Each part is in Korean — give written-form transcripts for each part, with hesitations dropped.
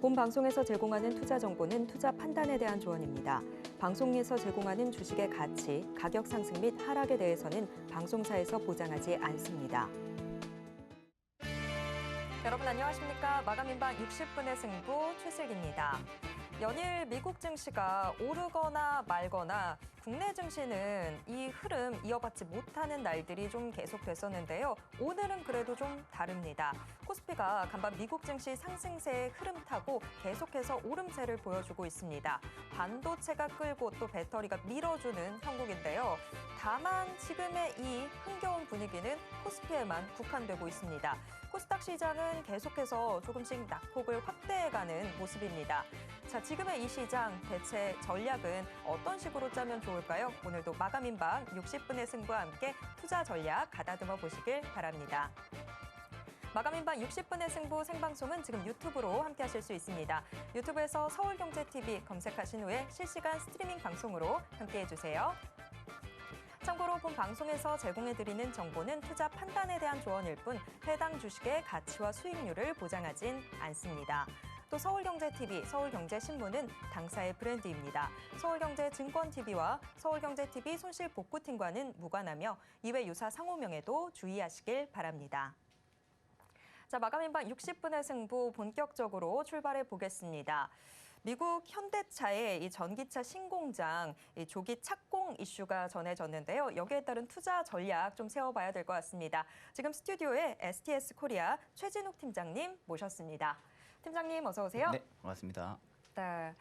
본 방송에서 제공하는 투자 정보는 투자 판단에 대한 조언입니다. 방송에서 제공하는 주식의 가치, 가격 상승 및 하락에 대해서는 방송사에서 보장하지 않습니다. 여러분 안녕하십니까? 마감인방 60분의 승부 최슬기입니다. 연일 미국 증시가 오르거나 말거나 국내 증시는 이 흐름 이어받지 못하는 날들이 좀 계속됐었는데요. 오늘은 그래도 좀 다릅니다. 코스피가 간밤 미국 증시 상승세의 흐름 타고 계속해서 오름세를 보여주고 있습니다. 반도체가 끌고 또 배터리가 밀어주는 형국인데요. 다만 지금의 이 흥겨운 분위기는 코스피에만 국한되고 있습니다. 코스닥 시장은 계속해서 조금씩 낙폭을 확대해가는 모습입니다. 자, 지금의 이 시장 대체 전략은 어떤 식으로 짜면 좋을까요? 오늘도 마감인방 60분의 승부와 함께 투자 전략 가다듬어 보시길 바랍니다. 마감인방 60분의 승부 생방송은 지금 유튜브로 함께 하실 수 있습니다. 유튜브에서 서울경제TV 검색하신 후에 실시간 스트리밍 방송으로 함께해 주세요. 참고로 본 방송에서 제공해드리는 정보는 투자 판단에 대한 조언일 뿐 해당 주식의 가치와 수익률을 보장하진 않습니다. 또 서울경제TV, 서울경제신문은 당사의 브랜드입니다. 서울경제증권TV와 서울경제TV 손실복구팀과는 무관하며 이외 유사 상호명에도 주의하시길 바랍니다. 자, 마감인방 60분의 승부 본격적으로 출발해 보겠습니다. 미국 현대차의 이 전기차 신공장 이 조기 착공 이슈가 전해졌는데요. 여기에 따른 투자 전략 좀 세워봐야 될 것 같습니다. 지금 스튜디오에 STS 코리아 최진욱 팀장님 모셨습니다. 팀장님 어서 오세요. 네, 반갑습니다. 네.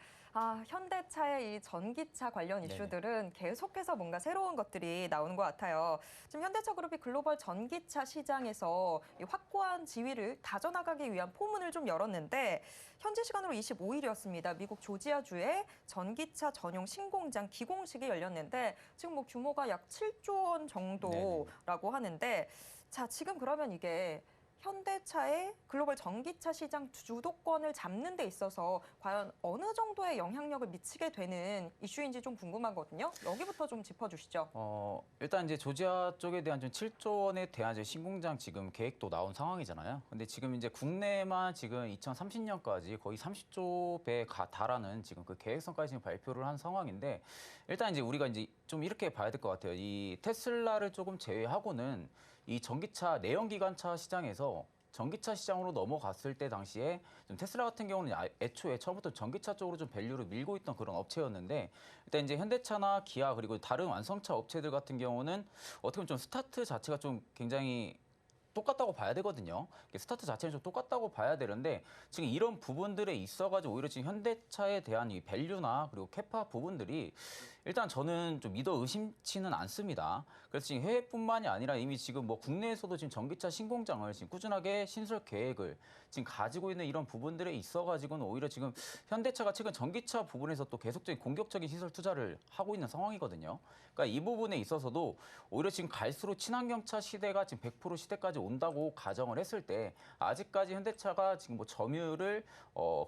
현대차의 이 전기차 관련 이슈들은 계속해서 뭔가 새로운 것들이 나오는 것 같아요. 지금 현대차 그룹이 글로벌 전기차 시장에서 이 확고한 지위를 다져나가기 위한 포문을 좀 열었는데 현지 시간으로 25일이었습니다. 미국 조지아주에 전기차 전용 신공장 기공식이 열렸는데 지금 뭐 규모가 약 7조 원 정도라고 하는데 자, 지금 그러면 이게 현대차의 글로벌 전기차 시장 주도권을 잡는 데 있어서 과연 어느 정도의 영향력을 미치게 되는 이슈인지 좀 궁금하거든요. 여기부터 좀 짚어주시죠. 일단 이제 조지아 쪽에 대한 좀 7조 원에 대한 이제 신공장 지금 계획도 나온 상황이잖아요. 근데 지금 이제 국내만 지금 2030년까지 거의 30조 배에 달하는 지금 그 계획성까지 지금 발표를 한 상황인데 일단 이제 우리가 이제 좀 이렇게 봐야 될 것 같아요. 이 테슬라를 조금 제외하고는 이 전기차 내연기관차 시장에서 전기차 시장으로 넘어갔을 때 당시에 좀 테슬라 같은 경우는 애초에 처음부터 전기차 쪽으로 좀 밸류를 밀고 있던 그런 업체였는데 일단 이제 현대차나 기아 그리고 다른 완성차 업체들 같은 경우는 어떻게 보면 좀 스타트 자체가 좀 굉장히 똑같다고 봐야 되거든요. 스타트 자체는 좀 똑같다고 봐야 되는데 지금 이런 부분들에 있어가지고 오히려 지금 현대차에 대한 이 밸류나 그리고 캐파 부분들이 일단 저는 좀 믿어 의심치는 않습니다. 그래서 지금 해외뿐만이 아니라 이미 지금 뭐 국내에서도 지금 전기차 신공장을 지금 꾸준하게 신설 계획을 지금 가지고 있는 이런 부분들에 있어가지고는 오히려 지금 현대차가 최근 전기차 부분에서 또 계속적인 공격적인 시설 투자를 하고 있는 상황이거든요. 그러니까 이 부분에 있어서도 오히려 지금 갈수록 친환경차 시대가 지금 100% 시대까지 온다고 가정을 했을 때 아직까지 현대차가 지금 뭐 점유율을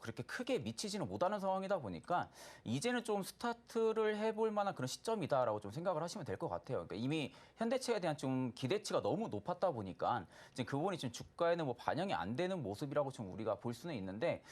그렇게 크게 미치지는 못하는 상황이다 보니까 이제는 좀 스타트를 해볼 만한 그런 시점이다라고 좀 생각을 하시면 될 것 같아요. 그러니까 이미 현대차에 대한 좀 기대치가 너무 높았다 보니까 지금 그 부분이 지금 주가에는 뭐 반영이 안 되는 모습이라고 좀 우리가 볼 수는 있는데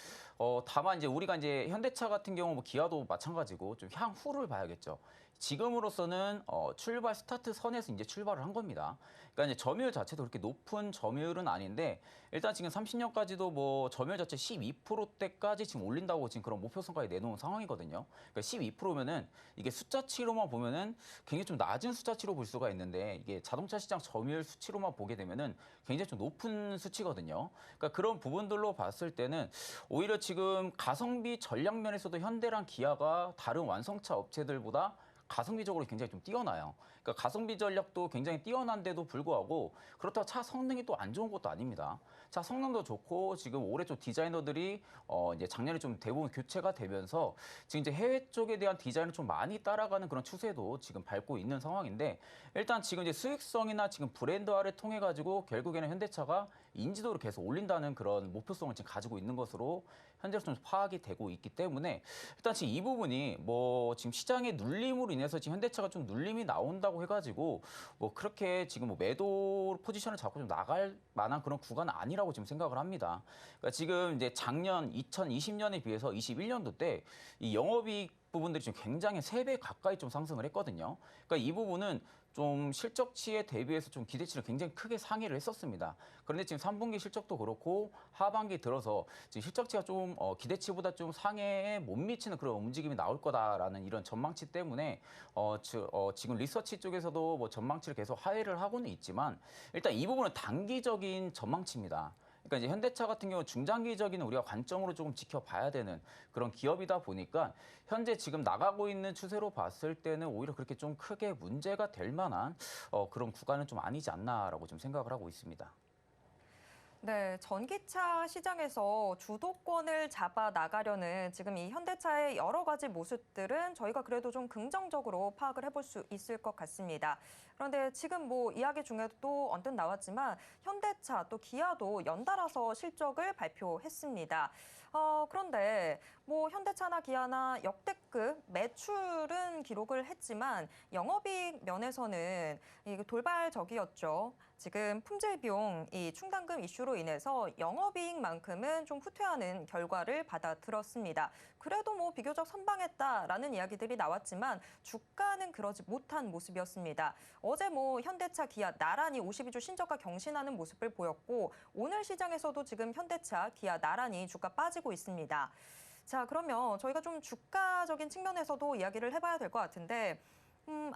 다만 이제 우리가 이제 현대차 같은 경우 뭐 기아도 마찬가지고 좀 향후를 봐야겠죠. 지금으로서는 출발 스타트 선에서 이제 출발을 한 겁니다. 그러니까 이제 점유율 자체도 그렇게 높은 점유율은 아닌데 일단 지금 30년까지도 뭐 점유율 자체 12%대까지 지금 올린다고 지금 그런 목표성까지 내놓은 상황이거든요. 그러니까 12%면은 이게 숫자치로만 보면은 굉장히 좀 낮은 숫자치로 볼 수가 있는데 이게 자동차 시장 점유율 수치로만 보게 되면은 굉장히 좀 높은 수치거든요. 그러니까 그런 부분들로 봤을 때는 오히려 지금 가성비 전략 면에서도 현대랑 기아가 다른 완성차 업체들보다 가성비적으로 굉장히 좀 뛰어나요. 그러니까 가성비 전략도 굉장히 뛰어난데도 불구하고 그렇다고 차 성능이 또 안 좋은 것도 아닙니다. 차 성능도 좋고 지금 올해 좀 디자이너들이 이제 작년에 좀 대부분 교체가 되면서 지금 이제 해외 쪽에 대한 디자인을 좀 많이 따라가는 그런 추세도 지금 밟고 있는 상황인데 일단 지금 이제 수익성이나 지금 브랜드화를 통해 가지고 결국에는 현대차가 인지도를 계속 올린다는 그런 목표성을 지금 가지고 있는 것으로 현재로서 좀 파악이 되고 있기 때문에 일단 지금 이 부분이 뭐 지금 시장의 눌림으로 인해서 지금 현대차가 좀 눌림이 나온다고 한다고 해가지고 뭐 그렇게 지금 뭐 매도 포지션을 잡고 좀 나갈 만한 그런 구간은 아니라고 지금 생각을 합니다. 그러니까 지금 이제 작년 2020년에 비해서 21년도 때 이 영업이익 부분들이 지금 굉장히 3배 가까이 좀 상승을 했거든요. 그러니까 이 부분은 좀 실적치에 대비해서 좀 기대치를 굉장히 크게 상회를 했었습니다. 그런데 지금 3분기 실적도 그렇고 하반기 들어서 지금 실적치가 좀 기대치보다 좀 상회에 못 미치는 그런 움직임이 나올 거다라는 이런 전망치 때문에 지금 리서치 쪽에서도 뭐 전망치를 계속 하회를 하고는 있지만 일단 이 부분은 단기적인 전망치입니다. 그러니까 이제 현대차 같은 경우 중장기적인 우리가 관점으로 조금 지켜봐야 되는 그런 기업이다 보니까 현재 지금 나가고 있는 추세로 봤을 때는 오히려 그렇게 좀 크게 문제가 될 만한 그런 구간은 좀 아니지 않나라고 좀 생각을 하고 있습니다. 네, 전기차 시장에서 주도권을 잡아 나가려는 지금 이 현대차의 여러 가지 모습들은 저희가 그래도 좀 긍정적으로 파악을 해볼 수 있을 것 같습니다. 그런데 지금 뭐 이야기 중에도 또 언뜻 나왔지만 현대차 또 기아도 연달아서 실적을 발표했습니다. 그런데 뭐 현대차나 기아나 역대급 매출은 기록을 했지만 영업이익 면에서는 이게 돌발적이었죠. 지금 품질 비용 이 충당금 이슈로 인해서 영업이익만큼은 좀 후퇴하는 결과를 받아들었습니다. 그래도 뭐 비교적 선방했다라는 이야기들이 나왔지만 주가는 그러지 못한 모습이었습니다. 어제 뭐 현대차, 기아 나란히 52주 신저가 경신하는 모습을 보였고 오늘 시장에서도 지금 현대차, 기아 나란히 주가 빠지고 있습니다. 자, 그러면 저희가 좀 주가적인 측면에서도 이야기를 해봐야 될 것 같은데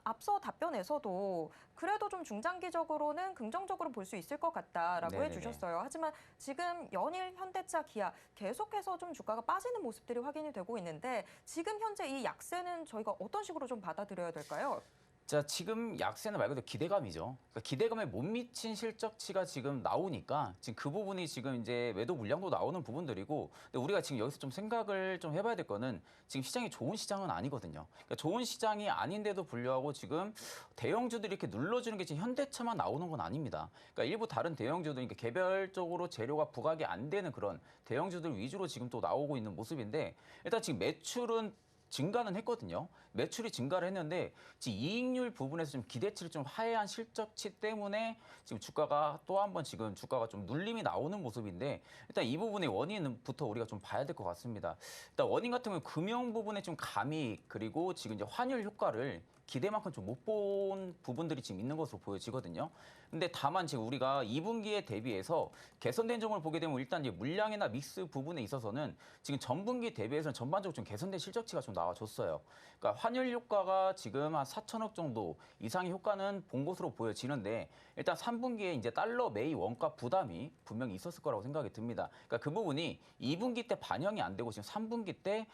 앞서 답변에서도 그래도 좀 중장기적으로는 긍정적으로 볼 수 있을 것 같다라고 네네네. 해주셨어요. 하지만 지금 연일 현대차, 기아 계속해서 좀 주가가 빠지는 모습들이 확인이 되고 있는데 지금 현재 이 약세는 저희가 어떤 식으로 좀 받아들여야 될까요? 자, 지금 약세는 말 그대로 기대감이죠. 그러니까 기대감에 못 미친 실적치가 지금 나오니까 지금 그 부분이 지금 이제 매도 물량도 나오는 부분들이고, 근데 우리가 지금 여기서 좀 생각을 좀 해봐야 될 거는 지금 시장이 좋은 시장은 아니거든요. 그러니까 좋은 시장이 아닌데도 불구하고 지금 대형주들이 이렇게 눌러주는 게 지금 현대차만 나오는 건 아닙니다. 그러니까 일부 다른 대형주들, 그러니까 개별적으로 재료가 부각이 안 되는 그런 대형주들 위주로 지금 또 나오고 있는 모습인데, 일단 지금 매출은 증가는 했거든요. 매출이 증가를 했는데 지금 이익률 부분에서 좀 기대치를 좀 하회한 실적치 때문에 지금 주가가 또 한 번 지금 주가가 좀 눌림이 나오는 모습인데, 일단 이 부분의 원인부터 우리가 좀 봐야 될 것 같습니다. 일단 원인 같은 경우 금융 부분에 좀 감익 그리고 지금 이제 환율 효과를 기대만큼 좀 못 본 부분들이 지금 있는 것으로 보여지거든요. 근데 다만 지금 우리가 2분기에 대비해서 개선된 점을 보게 되면 일단 이제 물량이나 믹스 부분에 있어서는 지금 전분기 대비해서는 전반적으로 좀 개선된 실적치가 좀 나와줬어요. 그러니까 환율 효과가 지금 한 4천억 정도 이상의 효과는 본 것으로 보여지는데, 일단 3분기에 이제 달러 매이 원가 부담이 분명히 있었을 거라고 생각이 듭니다. 그러니까 그 부분이 2분기 때 반영이 안 되고 지금 3분기 때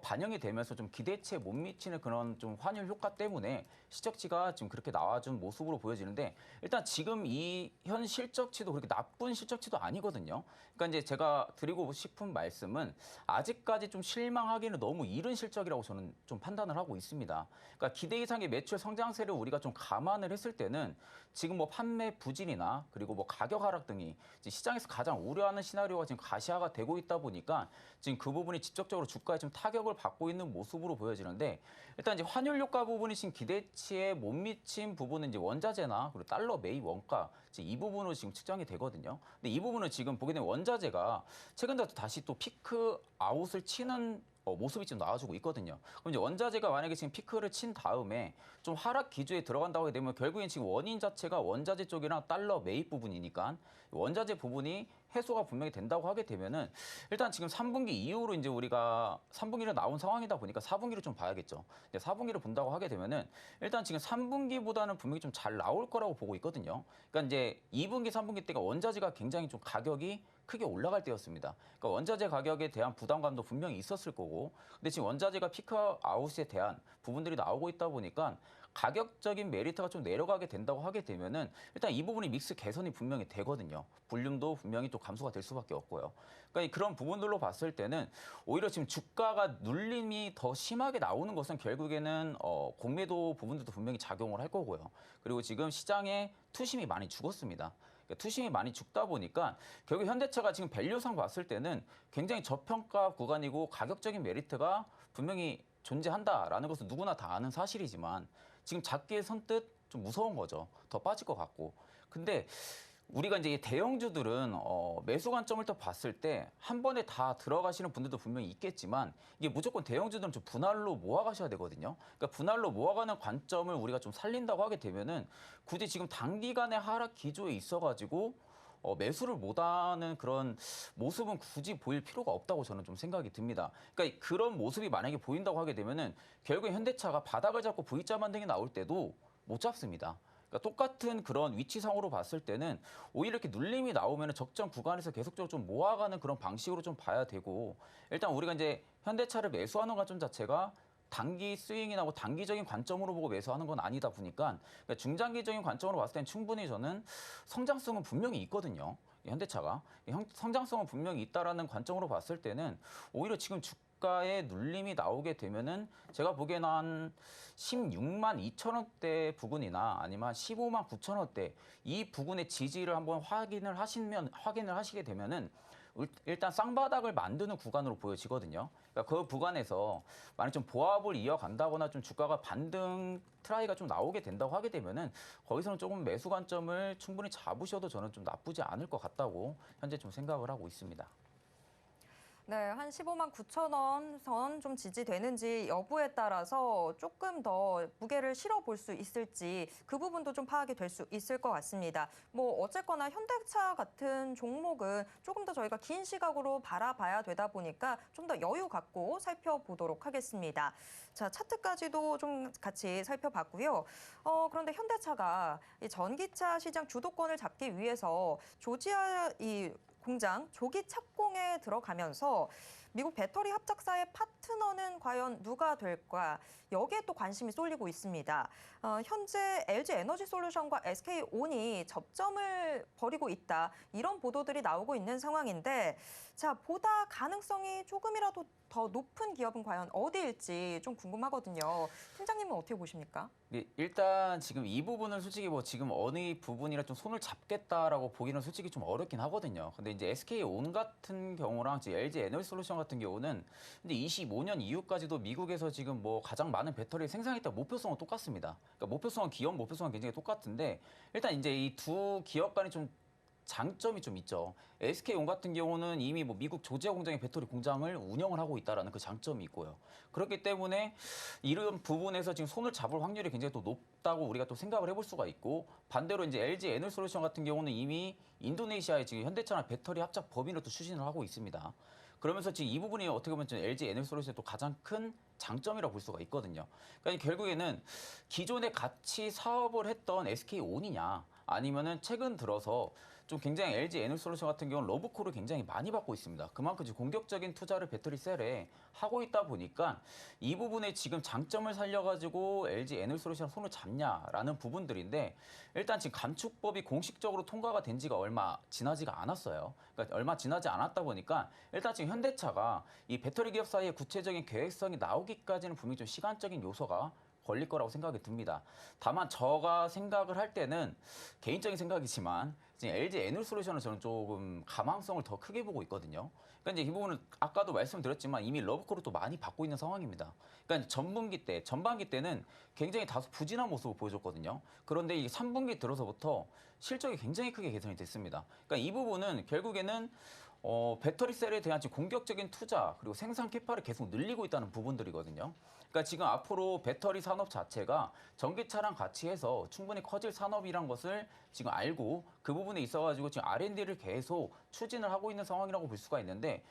반영이 되면서 좀 기대치에 못 미치는 그런 좀 환율 효과 때문에 실적치가 지금 그렇게 나와준 모습으로 보여지는데, 일단 지금 이 현 실적치도 그렇게 나쁜 실적치도 아니거든요. 그러니까 이제 제가 드리고 싶은 말씀은 아직까지 좀 실망하기는 너무 이른 실적이라고 저는 좀 판단을 하고 있습니다. 그러니까 기대 이상의 매출 성장세를 우리가 좀 감안을 했을 때는 지금 뭐 판매 부진이나 그리고 뭐 가격 하락 등이 시장에서 가장 우려하는 시나리오가 지금 가시화가 되고 있다 보니까 지금 그 부분이 직접적으로 주가에 좀 타격을 받고 있는 모습으로 보여지는데, 일단 이제 환율 효과 부분이 지금 기대치에 못 미친 부분은 이제 원자재나 그리고 달러 매입 원가 이 부분으로 지금 측정이 되거든요. 근데 이 부분은 지금 보게 되면 원자재가 최근 들어 다시 또 피크 아웃을 치는 모습이 좀 나와주고 있거든요. 그럼 이제 원자재가 만약에 지금 피크를 친 다음에 좀 하락 기조에 들어간다고 하게 되면 결국엔 지금 원인 자체가 원자재 쪽이랑 달러 매입 부분이니까 원자재 부분이 해소가 분명히 된다고 하게 되면은 일단 지금 3분기 이후로 이제 우리가 3분기로 나온 상황이다 보니까 4분기를 좀 봐야겠죠. 4분기를 본다고 하게 되면은 일단 지금 3분기보다는 분명히 좀 잘 나올 거라고 보고 있거든요. 그러니까 이제 2분기, 3분기 때가 원자재가 굉장히 좀 가격이 크게 올라갈 때였습니다. 그러니까 원자재 가격에 대한 부담감도 분명히 있었을 거고, 근데 지금 원자재가 피크 아웃에 대한 부분들이 나오고 있다 보니까 가격적인 메리트가 좀 내려가게 된다고 하게 되면은 일단 이 부분이 믹스 개선이 분명히 되거든요. 볼륨도 분명히 또 감소가 될 수밖에 없고요. 그러니까 그런 부분들로 봤을 때는 오히려 지금 주가가 눌림이 더 심하게 나오는 것은 결국에는 공매도 부분들도 분명히 작용을 할 거고요. 그리고 지금 시장에 투심이 많이 죽었습니다. 투심이 많이 죽다 보니까 결국 현대차가 지금 밸류상 봤을 때는 굉장히 저평가 구간이고 가격적인 메리트가 분명히 존재한다라는 것은 누구나 다 아는 사실이지만 지금 작게 선뜻 좀 무서운 거죠. 더 빠질 것 같고. 근데 우리가 이제 대형주들은 매수 관점을 또 봤을 때 한 번에 다 들어가시는 분들도 분명히 있겠지만 이게 무조건 대형주들은 좀 분할로 모아가셔야 되거든요. 그러니까 분할로 모아가는 관점을 우리가 좀 살린다고 하게 되면은 굳이 지금 단기간의 하락 기조에 있어가지고 매수를 못하는 그런 모습은 굳이 보일 필요가 없다고 저는 좀 생각이 듭니다. 그러니까 그런 모습이 만약에 보인다고 하게 되면은 결국에 현대차가 바닥을 잡고 V자 반등이 나올 때도 못 잡습니다. 그러니까 똑같은 그런 위치상으로 봤을 때는 오히려 이렇게 눌림이 나오면 적정 구간에서 계속적으로 좀 모아가는 그런 방식으로 좀 봐야 되고 일단 우리가 이제 현대차를 매수하는 관점 자체가 단기 스윙이나 뭐 단기적인 관점으로 보고 매수하는 건 아니다 보니까 그러니까 중장기적인 관점으로 봤을 때는 충분히 저는 성장성은 분명히 있거든요. 이 현대차가 성장성은 분명히 있다라는 관점으로 봤을 때는 오히려 지금 주가의 눌림이 나오게 되면은 제가 보기에는 한 16만 2천 원대 부근이나 아니면 한 15만 9천 원대 이 부근의 지지를 한번 확인을 하시게 되면은 일단 쌍바닥을 만드는 구간으로 보여지거든요. 그러니까 그 구간에서 만약 좀 보합을 이어간다거나 좀 주가가 반등 트라이가 좀 나오게 된다고 하게 되면은 거기서는 조금 매수 관점을 충분히 잡으셔도 저는 좀 나쁘지 않을 것 같다고 현재 좀 생각을 하고 있습니다. 네, 한 15만 9천 원 선 좀 지지되는지 여부에 따라서 조금 더 무게를 실어 볼 수 있을지 그 부분도 좀 파악이 될 수 있을 것 같습니다. 뭐 어쨌거나 현대차 같은 종목은 조금 더 저희가 긴 시각으로 바라봐야 되다 보니까 좀 더 여유 갖고 살펴보도록 하겠습니다. 자, 차트까지도 좀 같이 살펴봤고요. 그런데 현대차가 이 전기차 시장 주도권을 잡기 위해서 조지아 이 공장 조기 착공에 들어가면서 미국 배터리 합작사의 파트너는 과연 누가 될까? 여기에 또 관심이 쏠리고 있습니다. 현재 LG 에너지 솔루션과 SK온이 접점을 벌이고 있다. 이런 보도들이 나오고 있는 상황인데 자, 보다 가능성이 조금이라도 더 높은 기업은 과연 어디일지 좀 궁금하거든요. 팀장님은 어떻게 보십니까? 네, 일단 지금 이 부분은 솔직히 뭐 지금 어느 부분이라 좀 손을 잡겠다라고 보기는 솔직히 좀 어렵긴 하거든요. 근데 이제 SK온 같은 경우랑 이제 LG 에너지 솔루션 같은 경우는 근데 25년 이후까지도 미국에서 지금 뭐 가장 많은 배터리를 생산했다 목표성은 똑같습니다. 그러니까 목표성은 기업 목표성은 굉장히 똑같은데 일단 이제 이 두 기업 간이 좀 장점이 좀 있죠. SK온 같은 경우는 이미 뭐 미국 조지아 공장의 배터리 공장을 운영을 하고 있다라는 그 장점이 있고요. 그렇기 때문에 이런 부분에서 지금 손을 잡을 확률이 굉장히 또 높다고 우리가 또 생각을 해볼 수가 있고 반대로 이제 LG 에너솔루션 같은 경우는 이미 인도네시아에 지금 현대차나 배터리 합작 법인을 또 추진을 하고 있습니다. 그러면서 지금 이 부분이 어떻게 보면 LG 에너솔루션의 또 가장 큰 장점이라고 볼 수가 있거든요. 그러니까 결국에는 기존에 같이 사업을 했던 SK온이냐 아니면은 최근 들어서 좀 굉장히 LG 에너솔루션 같은 경우는 러브콜을 굉장히 많이 받고 있습니다. 그만큼 지금 공격적인 투자를 배터리 셀에 하고 있다 보니까 이 부분에 지금 장점을 살려가지고 LG 에너솔루션 손을 잡냐라는 부분들인데 일단 지금 감축법이 공식적으로 통과가 된 지가 얼마 지나지가 않았어요. 그러니까 얼마 지나지 않았다 보니까 일단 지금 현대차가 이 배터리 기업 사이에 구체적인 계획성이 나오기까지는 분명히 좀 시간적인 요소가 걸릴 거라고 생각이 듭니다. 다만 제가 생각을 할 때는 개인적인 생각이지만 지금 LG 에너솔루션은 저는 조금 가망성을 더 크게 보고 있거든요. 그러니까 이제 이 부분은 아까도 말씀드렸지만 이미 러브콜을 또 많이 받고 있는 상황입니다. 그러니까 전반기 때는 굉장히 다소 부진한 모습을 보여줬거든요. 그런데 이 3분기 들어서부터 실적이 굉장히 크게 개선이 됐습니다. 그러니까 이 부분은 결국에는 배터리 셀에 대한 지금 공격적인 투자 그리고 생산 캐파를 계속 늘리고 있다는 부분들이거든요. 그러니까 지금 앞으로 배터리 산업 자체가 전기차랑 같이 해서 충분히 커질 산업이란 것을 지금 알고 그 부분에 있어가지고 지금 R&D를 계속 추진을 하고 있는 상황이라고 볼 수가 있는데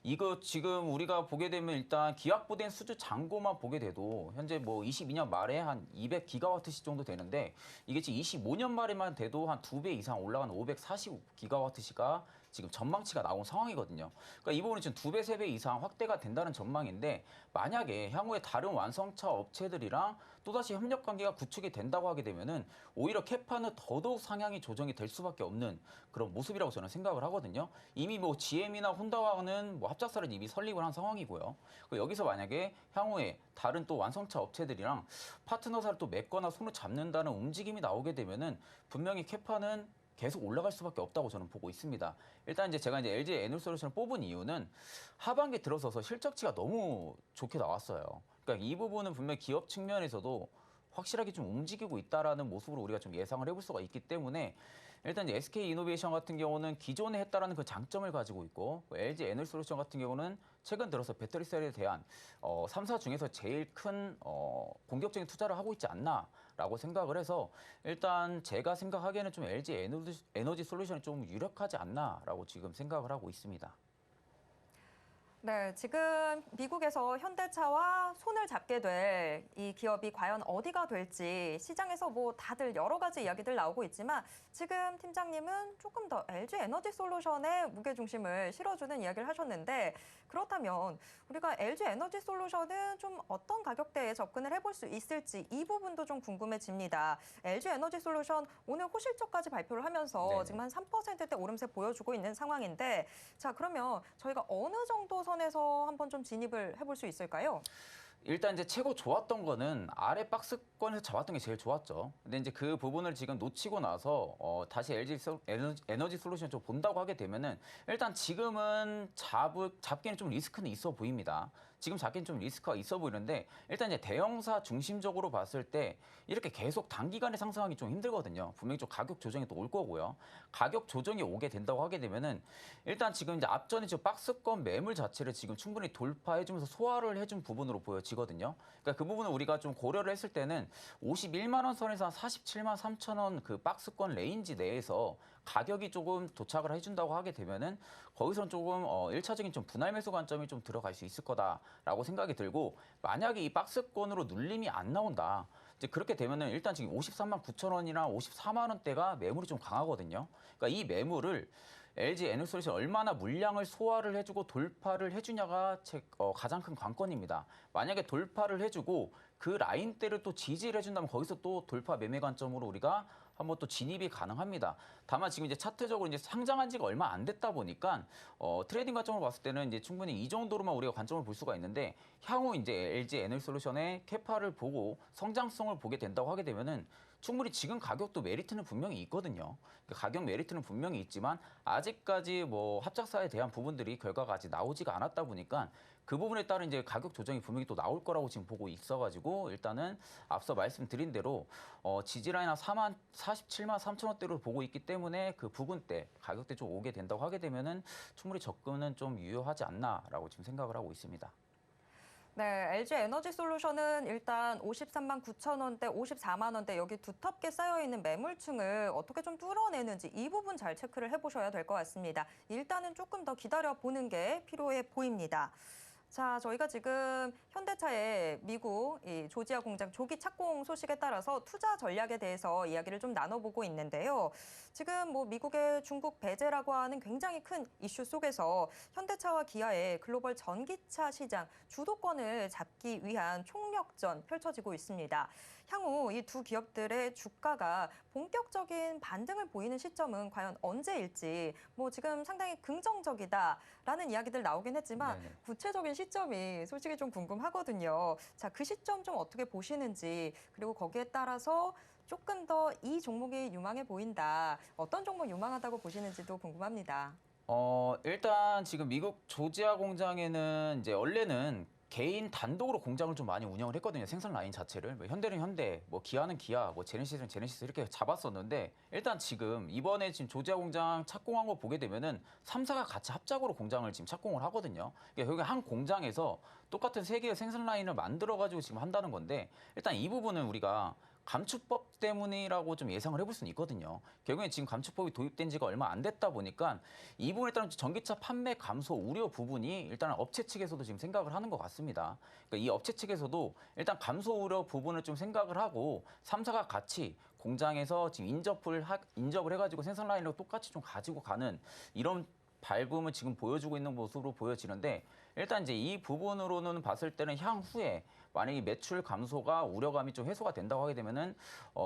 이거 지금 우리가 보게 되면 일단 기압부된 수주 잔고만 보게 돼도 현재 뭐 22년 말에 한 200기가와트시 정도 되는데 이게 지금 25년 말에만 돼도 한 2배 이상 올라가는 540기가와트시가 지금 전망치가 나온 상황이거든요. 그러니까 이 부분은 지금 2배, 3배 이상 확대가 된다는 전망인데 만약에 향후에 다른 완성차 업체들이랑 또다시 협력 관계가 구축이 된다고 하게 되면은 오히려 캐파는 더더욱 상향이 조정이 될 수밖에 없는 그런 모습이라고 저는 생각을 하거든요. 이미 뭐 GM이나 혼다와는 뭐 합작사를 이미 설립을 한 상황이고요. 여기서 만약에 향후에 다른 또 완성차 업체들이랑 파트너사를 또 맺거나 손을 잡는다는 움직임이 나오게 되면은 분명히 캐파는 계속 올라갈 수밖에 없다고 저는 보고 있습니다. 일단 이제 제가 이제 LG 에너솔루션을 뽑은 이유는 하반기 들어서서 실적치가 너무 좋게 나왔어요. 그러니까 이 부분은 분명히 기업 측면에서도 확실하게 좀 움직이고 있다라는 모습으로 우리가 좀 예상을 해볼 수가 있기 때문에 일단 이제 SK 이노베이션 같은 경우는 기존에 했다라는 그 장점을 가지고 있고 LG 에너지솔루션 같은 경우는 최근 들어서 배터리 셀에 대한 3사 중에서 제일 큰 공격적인 투자를 하고 있지 않나라고 생각을 해서 일단 제가 생각하기에는 좀 LG 에너지 솔루션이 좀 유력하지 않나라고 지금 생각을 하고 있습니다. 네, 지금 미국에서 현대차와 손을 잡게 될 이 기업이 과연 어디가 될지 시장에서 뭐 다들 여러 가지 이야기들 나오고 있지만 지금 팀장님은 조금 더 LG 에너지 솔루션에 무게중심을 실어주는 이야기를 하셨는데 그렇다면 우리가 LG 에너지 솔루션은 좀 어떤 가격대에 접근을 해볼 수 있을지 이 부분도 좀 궁금해집니다. LG 에너지 솔루션 오늘 호실적까지 발표를 하면서 네네. 지금 한 3%대 오름세 보여주고 있는 상황인데 자, 그러면 저희가 어느 정도 선에서 한번 좀 진입을 해볼 수 있을까요? 일단 이제 최고 좋았던 거는 아래 박스권에서 잡았던 게 제일 좋았죠. 근데 이제 그 부분을 지금 놓치고 나서 다시 LG 에너지 솔루션 좀 본다고 하게 되면은 일단 지금은 잡기는 좀 리스크는 있어 보입니다. 지금 잡기는 좀 리스크가 있어 보이는데 일단 이제 대형사 중심적으로 봤을 때 이렇게 계속 단기간에 상승하기 좀 힘들거든요. 분명히 좀 가격 조정이 또 올 거고요. 가격 조정이 오게 된다고 하게 되면은 일단 지금 이제 앞전에 지금 박스권 매물 자체를 지금 충분히 돌파해주면서 소화를 해준 부분으로 보여지거든요. 그러니까 그 부분을 우리가 좀 고려를 했을 때는 51만 원 선에서 한 47만 3천 원 그 박스권 레인지 내에서 가격이 조금 도착을 해준다고 하게 되면은 거기서는 조금 1차적인 좀 분할 매수 관점이 좀 들어갈 수 있을 거다라고 생각이 들고 만약에 이 박스권으로 눌림이 안 나온다. 이제 그렇게 되면은 일단 지금 53만 9천 원이나 54만 원대가 매물이 좀 강하거든요. 그러니까 이 매물을 LG 에너지솔루션이 얼마나 물량을 소화를 해주고 돌파를 해주냐가 가장 큰 관건입니다. 만약에 돌파를 해주고 그 라인대를 또 지지를 해준다면 거기서 또 돌파 매매 관점으로 우리가 한번 또 진입이 가능합니다. 다만 지금 이제 차트적으로 이제 상장한 지가 얼마 안 됐다 보니까 트레이딩 관점으로 봤을 때는 이제 충분히 이 정도로만 우리가 관점을 볼 수가 있는데 향후 이제 LG 에너지솔루션의 캐파를 보고 성장성을 보게 된다고 하게 되면은 충분히 지금 가격도 메리트는 분명히 있거든요. 가격 메리트는 분명히 있지만 아직까지 뭐 합작사에 대한 부분들이 결과가 아직 나오지가 않았다 보니까 그 부분에 따른 이제 가격 조정이 분명히 또 나올 거라고 지금 보고 있어가지고 일단은 앞서 말씀드린 대로 지지라인 한 47만 3천 원대로 보고 있기 때문에 그 부분대 가격대 좀 오게 된다고 하게 되면은 충분히 접근은 좀 유효하지 않나라고 지금 생각을 하고 있습니다. 네, LG 에너지 솔루션은 일단 53만 9천 원대, 54만 원대 여기 두텁게 쌓여있는 매물층을 어떻게 좀 뚫어내는지 이 부분 잘 체크를 해보셔야 될 것 같습니다. 일단은 조금 더 기다려보는 게 필요해 보입니다. 자, 저희가 지금 현대차의 미국 이 조지아 공장 조기 착공 소식에 따라서 투자 전략에 대해서 이야기를 좀 나눠보고 있는데요. 지금 뭐 미국의 중국 배제라고 하는 굉장히 큰 이슈 속에서 현대차와 기아의 글로벌 전기차 시장 주도권을 잡기 위한 총력전 펼쳐지고 있습니다. 향후 이 두 기업들의 주가가 본격적인 반등을 보이는 시점은 과연 언제일지 뭐 지금 상당히 긍정적이다라는 이야기들 나오긴 했지만 네네. 구체적인 시점이 솔직히 좀 궁금하거든요. 자, 그 시점 좀 어떻게 보시는지 그리고 거기에 따라서 조금 더 이 종목이 유망해 보인다. 어떤 종목 유망하다고 보시는지도 궁금합니다. 일단 지금 미국 조지아 공장에는 이제 원래는 개인 단독으로 공장을 좀 많이 운영을 했거든요. 생산 라인 자체를. 뭐 현대는 현대, 뭐 기아는 기아, 뭐 제네시스는 제네시스 이렇게 잡았었는데 일단 지금 이번에 지금 조지아 공장 착공한 거 보게 되면은 3사가 같이 합작으로 공장을 지금 착공을 하거든요. 그러니까 여기 한 공장에서 똑같은 세 개의 생산 라인을 만들어 가지고 지금 한다는 건데 일단 이 부분은 우리가 감축법 때문이라고 좀 예상을 해볼 수는 있거든요. 결국에 지금 감축법이 도입된 지가 얼마 안 됐다 보니까 이 부분에 따른 전기차 판매 감소 우려 부분이 일단 업체 측에서도 지금 생각을 하는 것 같습니다. 그러니까 이 업체 측에서도 일단 감소 우려 부분을 좀 생각을 하고 3사가 같이 공장에서 지금 인접을 해가지고 생산 라인으로 똑같이 좀 가지고 가는 이런 발품을 지금 보여주고 있는 모습으로 보여지는데 일단 이제 이 부분으로는 봤을 때는 향후에 만약에 매출 감소가 우려감이 좀 해소가 된다고 하게 되면은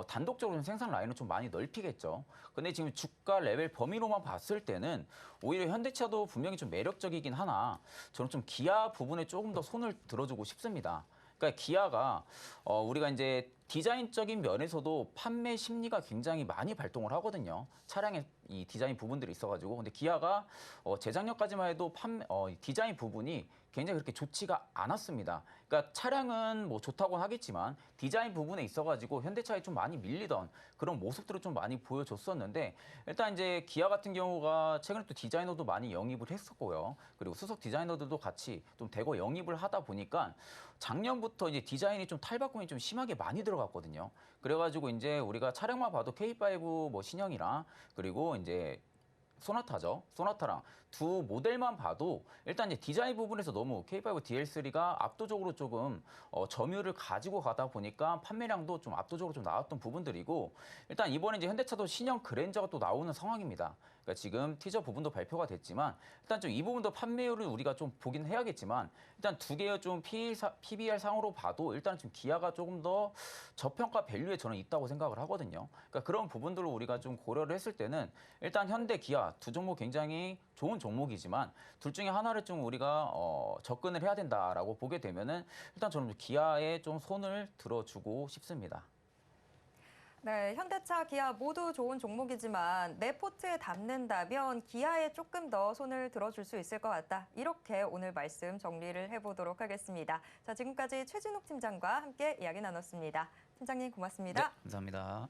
단독적으로 생산 라인을 좀 많이 넓히겠죠. 근데 지금 주가 레벨 범위로만 봤을 때는 오히려 현대차도 분명히 좀 매력적이긴 하나 저는 좀 기아 부분에 조금 더 손을 들어주고 싶습니다. 그러니까 기아가 우리가 이제 디자인적인 면에서도 판매 심리가 굉장히 많이 발동을 하거든요. 차량의 이 디자인 부분들이 있어가지고. 근데 기아가 재작년까지만 해도 디자인 부분이 굉장히 그렇게 좋지가 않았습니다. 그러니까 차량은 뭐 좋다고 하겠지만 디자인 부분에 있어가지고 현대차에 좀 많이 밀리던 그런 모습들을 좀 많이 보여줬었는데 일단 이제 기아 같은 경우가 최근에 또 디자이너도 많이 영입을 했었고요. 그리고 수석 디자이너들도 같이 좀 대거 영입을 하다 보니까 작년부터 이제 디자인이 좀 탈바꿈이 좀 심하게 많이 들어갔거든요. 그래가지고 이제 우리가 차량만 봐도 K5 뭐 신형이랑 그리고 이제 소나타죠. 소나타랑 두 모델만 봐도 일단 이제 디자인 부분에서 너무 K5 DL3가 압도적으로 조금 점유율을 가지고 가다 보니까 판매량도 좀 압도적으로 좀 나왔던 부분들이고 일단 이번에 이제 현대차도 신형 그랜저가 또 나오는 상황입니다. 그러니까 지금 티저 부분도 발표가 됐지만 일단 좀 이 부분도 판매율을 우리가 좀 보긴 해야겠지만 일단 두 개의 좀 PBR 상으로 봐도 일단 좀 기아가 조금 더 저평가 밸류에 저는 있다고 생각을 하거든요. 그러니까 그런 부분들을 우리가 좀 고려를 했을 때는 일단 현대, 기아 두 종목 굉장히 좋은 종목이지만 둘 중에 하나를 좀 우리가 접근을 해야 된다라고 보게 되면은 일단 저는 기아에 좀 손을 들어주고 싶습니다. 네, 현대차, 기아 모두 좋은 종목이지만 내 포트에 담는다면 기아에 조금 더 손을 들어줄 수 있을 것 같다. 이렇게 오늘 말씀 정리를 해보도록 하겠습니다. 자, 지금까지 최진욱 팀장과 함께 이야기 나눴습니다. 팀장님 고맙습니다. 네, 감사합니다.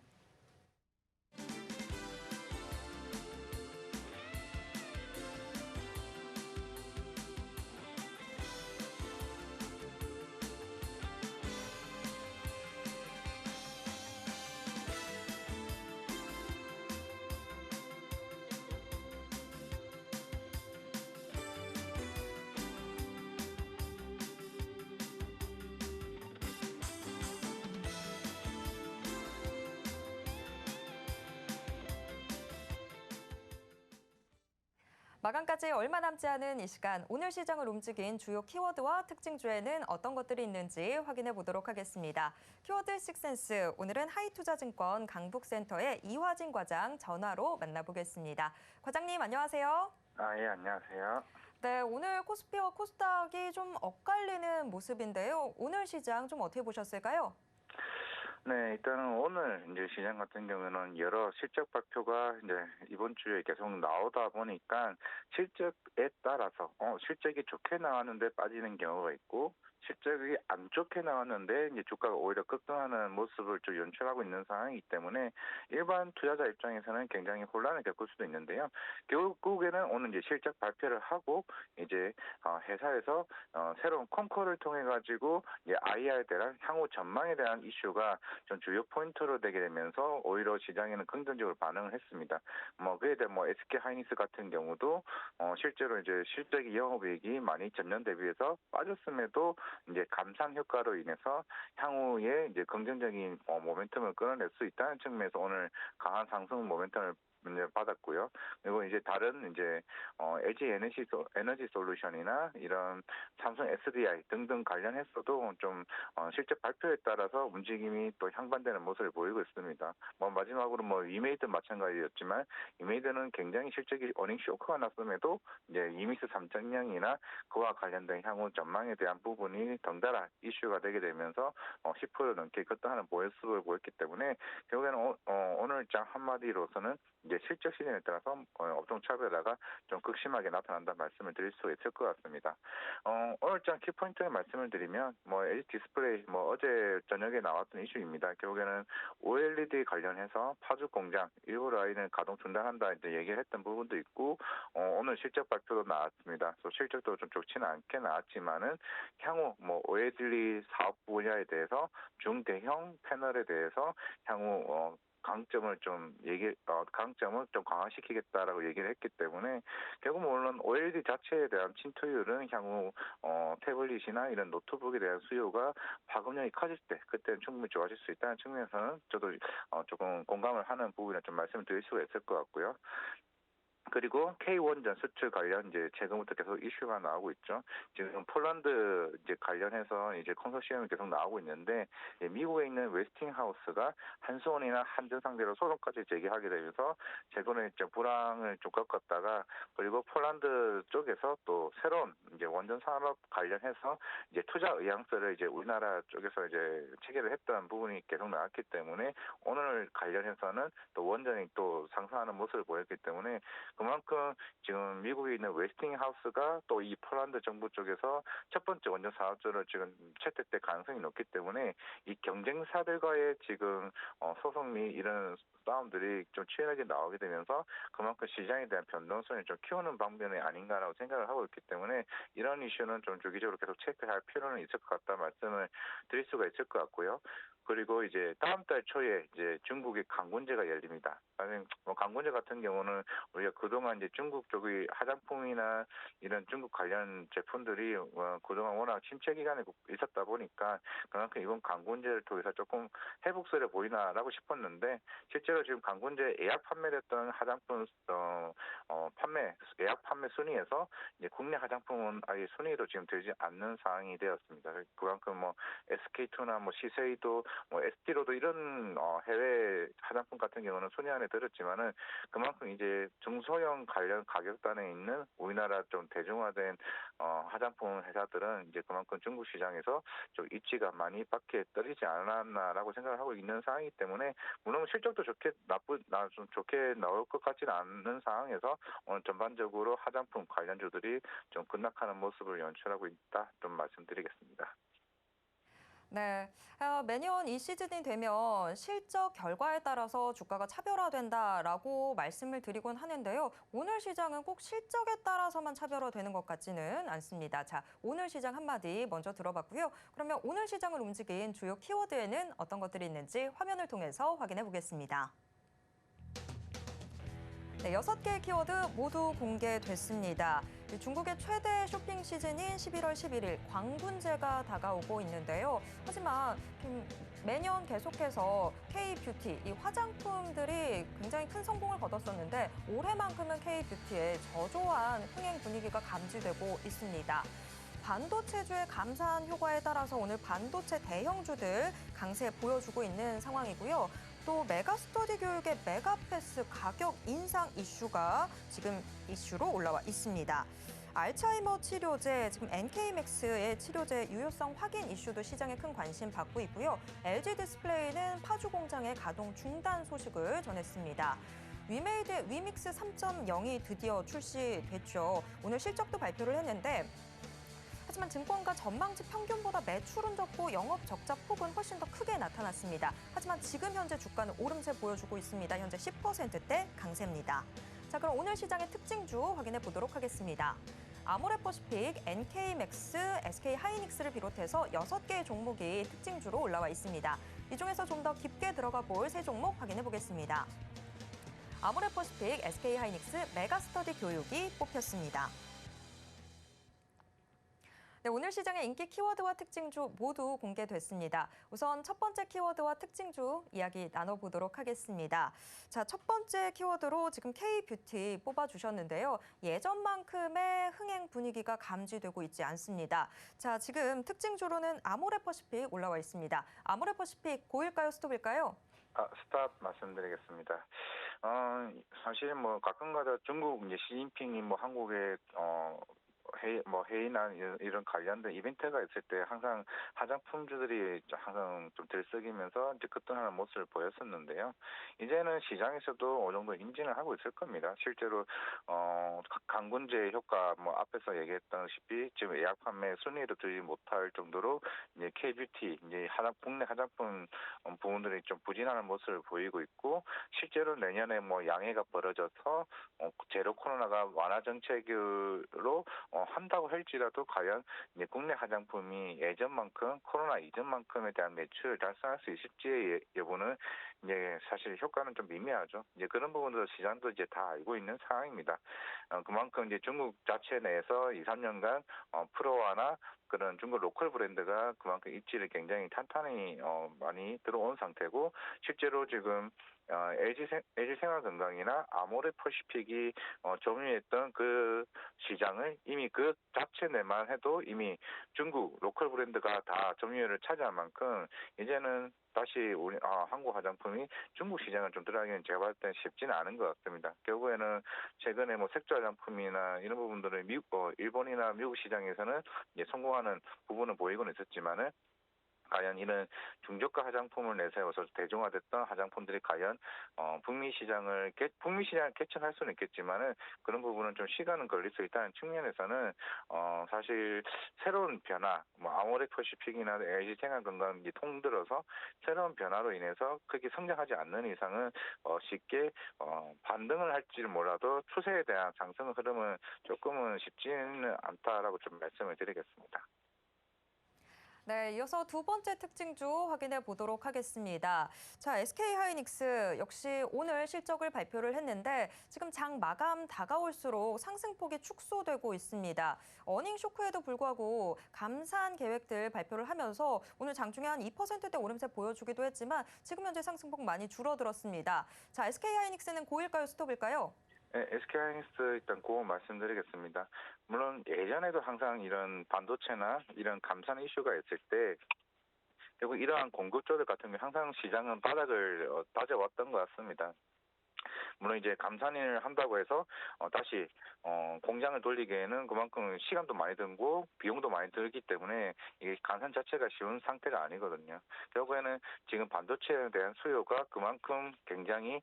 마감까지 얼마 남지 않은 이 시간, 오늘 시장을 움직인 주요 키워드와 특징주에는 어떤 것들이 있는지 확인해 보도록 하겠습니다. 키워드 식센스, 오늘은 하이투자증권 강북센터의 이화진 과장 전화로 만나보겠습니다. 과장님 안녕하세요. 예, 안녕하세요. 네, 오늘 코스피와 코스닥이 좀 엇갈리는 모습인데요. 오늘 시장 좀 어떻게 보셨을까요? 네, 일단은 오늘 이제 시장 같은 경우는 여러 실적 발표가 이제 이번 주에 계속 나오다 보니까 실적에 따라서 실적이 좋게 나왔는데 빠지는 경우가 있고 실적이 안 좋게 나왔는데 이제 주가가 오히려 급등하는 모습을 좀 연출하고 있는 상황이기 때문에 일반 투자자 입장에서는 굉장히 혼란을 겪을 수도 있는데요. 결국에는 오늘 이제 실적 발표를 하고 이제 회사에서 새로운 컴코를 통해 가지고 IR에 대한 향후 전망에 대한 이슈가 좀 주요 포인트로 되게 되면서 오히려 시장에는 긍정적으로 반응을 했습니다. 그에 대해 SK 하이닉스 같은 경우도 실제로 이제 실적이 영업이익이 많이 전년 대비해서 빠졌음에도 이제 감산 효과로 인해서 향후에 이제 긍정적인 모멘텀을 끌어낼 수 있다는 측면에서 오늘 강한 상승 모멘텀을 받았고요. 그리고 이제 다른 이제 LG 에너지 솔루션이나 이런 삼성 SDI 등등 관련해서도 좀 실적 발표에 따라서 움직임이 또 향반되는 모습을 보이고 있습니다. 마지막으로 이메이드 마찬가지였지만 이메이드는 굉장히 실적이 어닝 쇼크가 났음에도 이제 이믹스 3.0이나 그와 관련된 향후 전망에 대한 부분이 덩달아 이슈가 되게 되면서 10% 넘게 급등하는 모습을 보였기 때문에 결국에는 오늘 장 한마디로서는 이제 실적 시즌에 따라서 업종 차별화가 좀 극심하게 나타난다는 말씀을 드릴 수 있을 것 같습니다. 오늘 장 키포인트를 말씀을 드리면 LG 디스플레이 어제 저녁에 나왔던 이슈입니다. 결국에는 OLED 관련해서 파주 공장 일부 라인을 가동 중단한다 이제 얘기를 했던 부분도 있고 오늘 실적 발표도 나왔습니다. 그래서 실적도 좀 좋지는 않게 나왔지만은 향후 OLED 사업 분야에 대해서 중대형 패널에 대해서 향후 강점을 좀 강화시키겠다라고 얘기를 했기 때문에 결국 물론 OLED 자체에 대한 침투율은 향후 태블릿이나 이런 노트북에 대한 수요가 파급력이 커질 때 그때는 충분히 좋아질 수 있다는 측면에서는 저도 조금 공감을 하는 부분을 좀 말씀을 드릴 수가 있을 것 같고요. 그리고 K 원전 수출 관련 이제 최근부터 계속 이슈가 나오고 있죠. 지금 폴란드 이제 관련해서 이제 컨소시엄이 계속 나오고 있는데 미국에 있는 웨스팅하우스가 한수원이나 한전 상대로 소송까지 제기하게 되면서 최근에 이제 불황을 좀 겪었다가 그리고 폴란드 쪽에서 또 새로운 이제 원전 산업 관련해서 이제 투자 의향서를 이제 우리나라 쪽에서 이제 체결을 했던 부분이 계속 나왔기 때문에 오늘 관련해서는 또 원전이 또 상승하는 모습을 보였기 때문에 그만큼 지금 미국에 있는 웨스팅하우스가 또 이 폴란드 정부 쪽에서 첫 번째 원전 사업주를 지금 채택될 가능성이 높기 때문에 이 경쟁사들과의 지금 소송 및 이런 싸움들이 좀 치열하게 나오게 되면서 그만큼 시장에 대한 변동성을 좀 키우는 방면이 아닌가라고 생각을 하고 있기 때문에 이런 이슈는 좀 주기적으로 계속 체크할 필요는 있을 것 같다 말씀을 드릴 수가 있을 것 같고요. 그리고 이제 다음 달 초에 이제 중국의 강군제가 열립니다. 아니, 뭐 강군제 같은 경우는 우리가 그동안 이제 중국 쪽의 화장품이나 이런 중국 관련 제품들이 그동안 워낙 침체 기간에 있었다 보니까 그만큼 이번 강군제를 통해서 조금 회복세를 보이나라고 싶었는데 실제로 지금 강군제 예약 판매됐던 화장품 판매 예약 판매 순위에서 이제 국내 화장품은 아예 순위도 지금 들지 않는 상황이 되었습니다. 그만큼 뭐 SK2나 뭐 시세이도 뭐 ST로도 이런 해외 화장품 같은 경우는 순위 안에 들었지만은 그만큼 이제 중소형 관련 가격단에 있는 우리나라 좀 대중화된 화장품 회사들은 이제 그만큼 중국 시장에서 좀 입지가 많이 밖에 떨어지지 않았나라고 생각을 하고 있는 상황이기 때문에 물론 실적도 좀 좋게 나올 것 같지는 않는 상황에서 오늘 전반적으로 화장품 관련주들이 좀 급락하는 모습을 연출하고 있다 좀 말씀드리겠습니다. 네, 매년 이 시즌이 되면 실적 결과에 따라서 주가가 차별화된다라고 말씀을 드리곤 하는데요. 오늘 시장은 꼭 실적에 따라서만 차별화되는 것 같지는 않습니다. 자, 오늘 시장 한마디 먼저 들어봤고요. 그러면 오늘 시장을 움직인 주요 키워드에는 어떤 것들이 있는지 화면을 통해서 확인해 보겠습니다. 네, 6개의 키워드 모두 공개됐습니다. 중국의 최대 쇼핑 시즌인 11월 11일 광군제가 다가오고 있는데요. 하지만 매년 계속해서 K-뷰티, 이 화장품들이 굉장히 큰 성공을 거뒀었는데 올해만큼은 K-뷰티의 저조한 흥행 분위기가 감지되고 있습니다. 반도체주의 감사한 효과에 따라서 오늘 반도체 대형주들 강세 보여주고 있는 상황이고요. 또 메가스터디 교육의 메가패스 가격 인상 이슈가 지금 이슈로 올라와 있습니다. 알츠하이머 치료제, 지금 NK맥스의 치료제 유효성 확인 이슈도 시장에 큰 관심 받고 있고요. LG 디스플레이는 파주 공장의 가동 중단 소식을 전했습니다. 위메이드 위믹스 3.0이 드디어 출시됐죠. 오늘 실적도 발표를 했는데 하지만 증권가 전망치 평균보다 매출은 적고 영업 적자 폭은 훨씬 더 크게 나타났습니다. 하지만 지금 현재 주가는 오름세 보여주고 있습니다. 현재 10%대 강세입니다. 자, 그럼 오늘 시장의 특징주 확인해 보도록 하겠습니다. 아모레퍼시픽, NK맥스, SK하이닉스를 비롯해서 6개의 종목이 특징주로 올라와 있습니다. 이 중에서 좀 더 깊게 들어가 볼 세 종목 확인해 보겠습니다. 아모레퍼시픽, SK하이닉스, 메가스터디 교육이 뽑혔습니다. 네, 오늘 시장의 인기 키워드와 특징주 모두 공개됐습니다. 우선 첫 번째 키워드와 특징주 이야기 나눠보도록 하겠습니다. 자, 첫 번째 키워드로 지금 K-뷰티 뽑아주셨는데요. 예전만큼의 흥행 분위기가 감지되고 있지 않습니다. 자, 지금 특징주로는 아모레퍼시픽 올라와 있습니다. 아모레퍼시픽 고일까요, 스톱일까요? 스탑 말씀드리겠습니다. 사실 뭐 가끔가다 중국 이제 시진핑이 뭐 한국에 회의나 이런 관련된 이벤트가 있을 때 항상 화장품주들이 항상 좀 들썩이면서 이제 급등하는 모습을 보였었는데요. 이제는 시장에서도 어느 정도 인지는 하고 있을 겁니다. 실제로 강군제 효과 뭐 앞에서 얘기했다시피 지금 예약 판매 순위에도 들지 못할 정도로 이제 K-뷰티 이제 국내 화장품 부분들이 좀 부진하는 모습을 보이고 있고 실제로 내년에 뭐 양해가 벌어져서 제로 코로나가 완화 정책으로 한다고 할지라도 과연 이제 국내 화장품이 예전만큼 코로나 이전만큼에 대한 매출을 달성할 수 있을지의 여부는 이제 사실 효과는 좀 미미하죠. 이제 그런 부분도 시장도 이제 다 알고 있는 상황입니다. 그만큼 이제 중국 자체 내에서 2, 3년간 프로화나 그런 중국 로컬 브랜드가 그만큼 입지를 굉장히 탄탄히 많이 들어온 상태고 실제로 지금 LG 생활건강이나 아모레퍼시픽이 점유했던 그 시장을 이미 그 자체 내만 해도 이미 중국 로컬 브랜드가 다 점유율을 차지한 만큼 이제는 다시 우리 한국 화장품이 중국 시장을 좀 들어가기는 제가 봤을 땐 쉽지는 않은 것 같습니다. 결국에는 최근에 뭐 색조 화장품이나 이런 부분들은 일본이나 미국 시장에서는 이제 성공하는 부분은 보이고는 있었지만은 과연 이런 중저가 화장품을 내세워서 대중화됐던 화장품들이 과연 북미 시장을 개척할 수는 있겠지만은 그런 부분은 좀 시간은 걸릴 수 있다는 측면에서는 사실 새로운 변화, 뭐 아모레퍼시픽이나 LG 생활건강이 통들어서 새로운 변화로 인해서 크게 성장하지 않는 이상은 쉽게 반등을 할지는 몰라도 추세에 대한 상승 흐름은 조금은 쉽지는 않다라고 좀 말씀을 드리겠습니다. 네, 이어서 두 번째 특징주 확인해 보도록 하겠습니다. 자, SK하이닉스 역시 오늘 실적을 발표를 했는데 지금 장 마감 다가올수록 상승폭이 축소되고 있습니다. 어닝 쇼크에도 불구하고 감산 계획들 발표를 하면서 오늘 장중에 한 2%대 오름세 보여주기도 했지만 지금 현재 상승폭 많이 줄어들었습니다. 자, SK하이닉스는 고일까요, 스톱일까요? 네, SK하이닉스 일단 고 말씀드리겠습니다. 물론 예전에도 항상 이런 반도체나 이런 감산 이슈가 있을 때 결국 이러한 공급조들 같은 게 항상 시장은 바닥을 다져왔던 것 같습니다. 물론 이제 감산을 한다고 해서 다시 공장을 돌리기에는 그만큼 시간도 많이 들고 비용도 많이 들기 때문에 이게 감산 자체가 쉬운 상태가 아니거든요. 결국에는 지금 반도체에 대한 수요가 그만큼 굉장히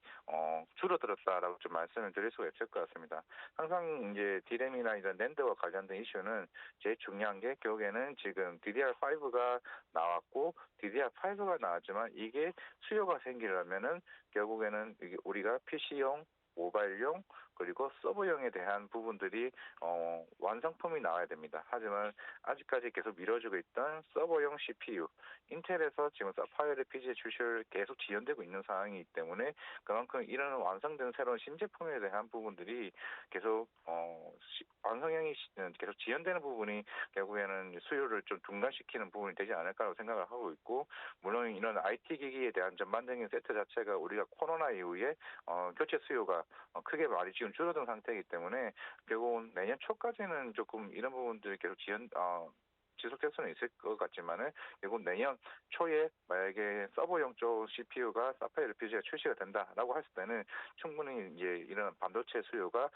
줄어들었다라고 좀 말씀을 드릴 수가 있을 것 같습니다. 항상 이제 디램이나 이런 낸드와 관련된 이슈는 제일 중요한 게 결국에는 지금 DDR5가 나왔고 DDR5가 나왔지만 이게 수요가 생기려면은 결국에는 이게 우리가 PC용, 모바일용, 그리고 서버용에 대한 부분들이 완성품이 나와야 됩니다. 하지만 아직까지 계속 미뤄지고 있던 서버용 CPU, 인텔에서 지금 사파이어 FPGA 출시를 계속 지연되고 있는 상황이기 때문에 그만큼 이런 완성된 새로운 신제품에 대한 부분들이 계속 완성형이 계속 지연되는 부분이 결국에는 수요를 좀 중단시키는 부분이 되지 않을까라고 생각을 하고 있고, 물론 이런 IT 기기에 대한 전반적인 세트 자체가 우리가 코로나 이후에 교체 수요가 크게 많이 지금 줄어든 상태이기 때문에 결국은 내년 초까지는 조금 이런 부분들이 계속 지속될 수는 있을 것 같지만은 결국 내년 초에 만약에 서버용 쪽 CPU가 사파이어 FPGA가 출시가 된다라고 했을 때는 충분히 이제 이런 반도체 수요가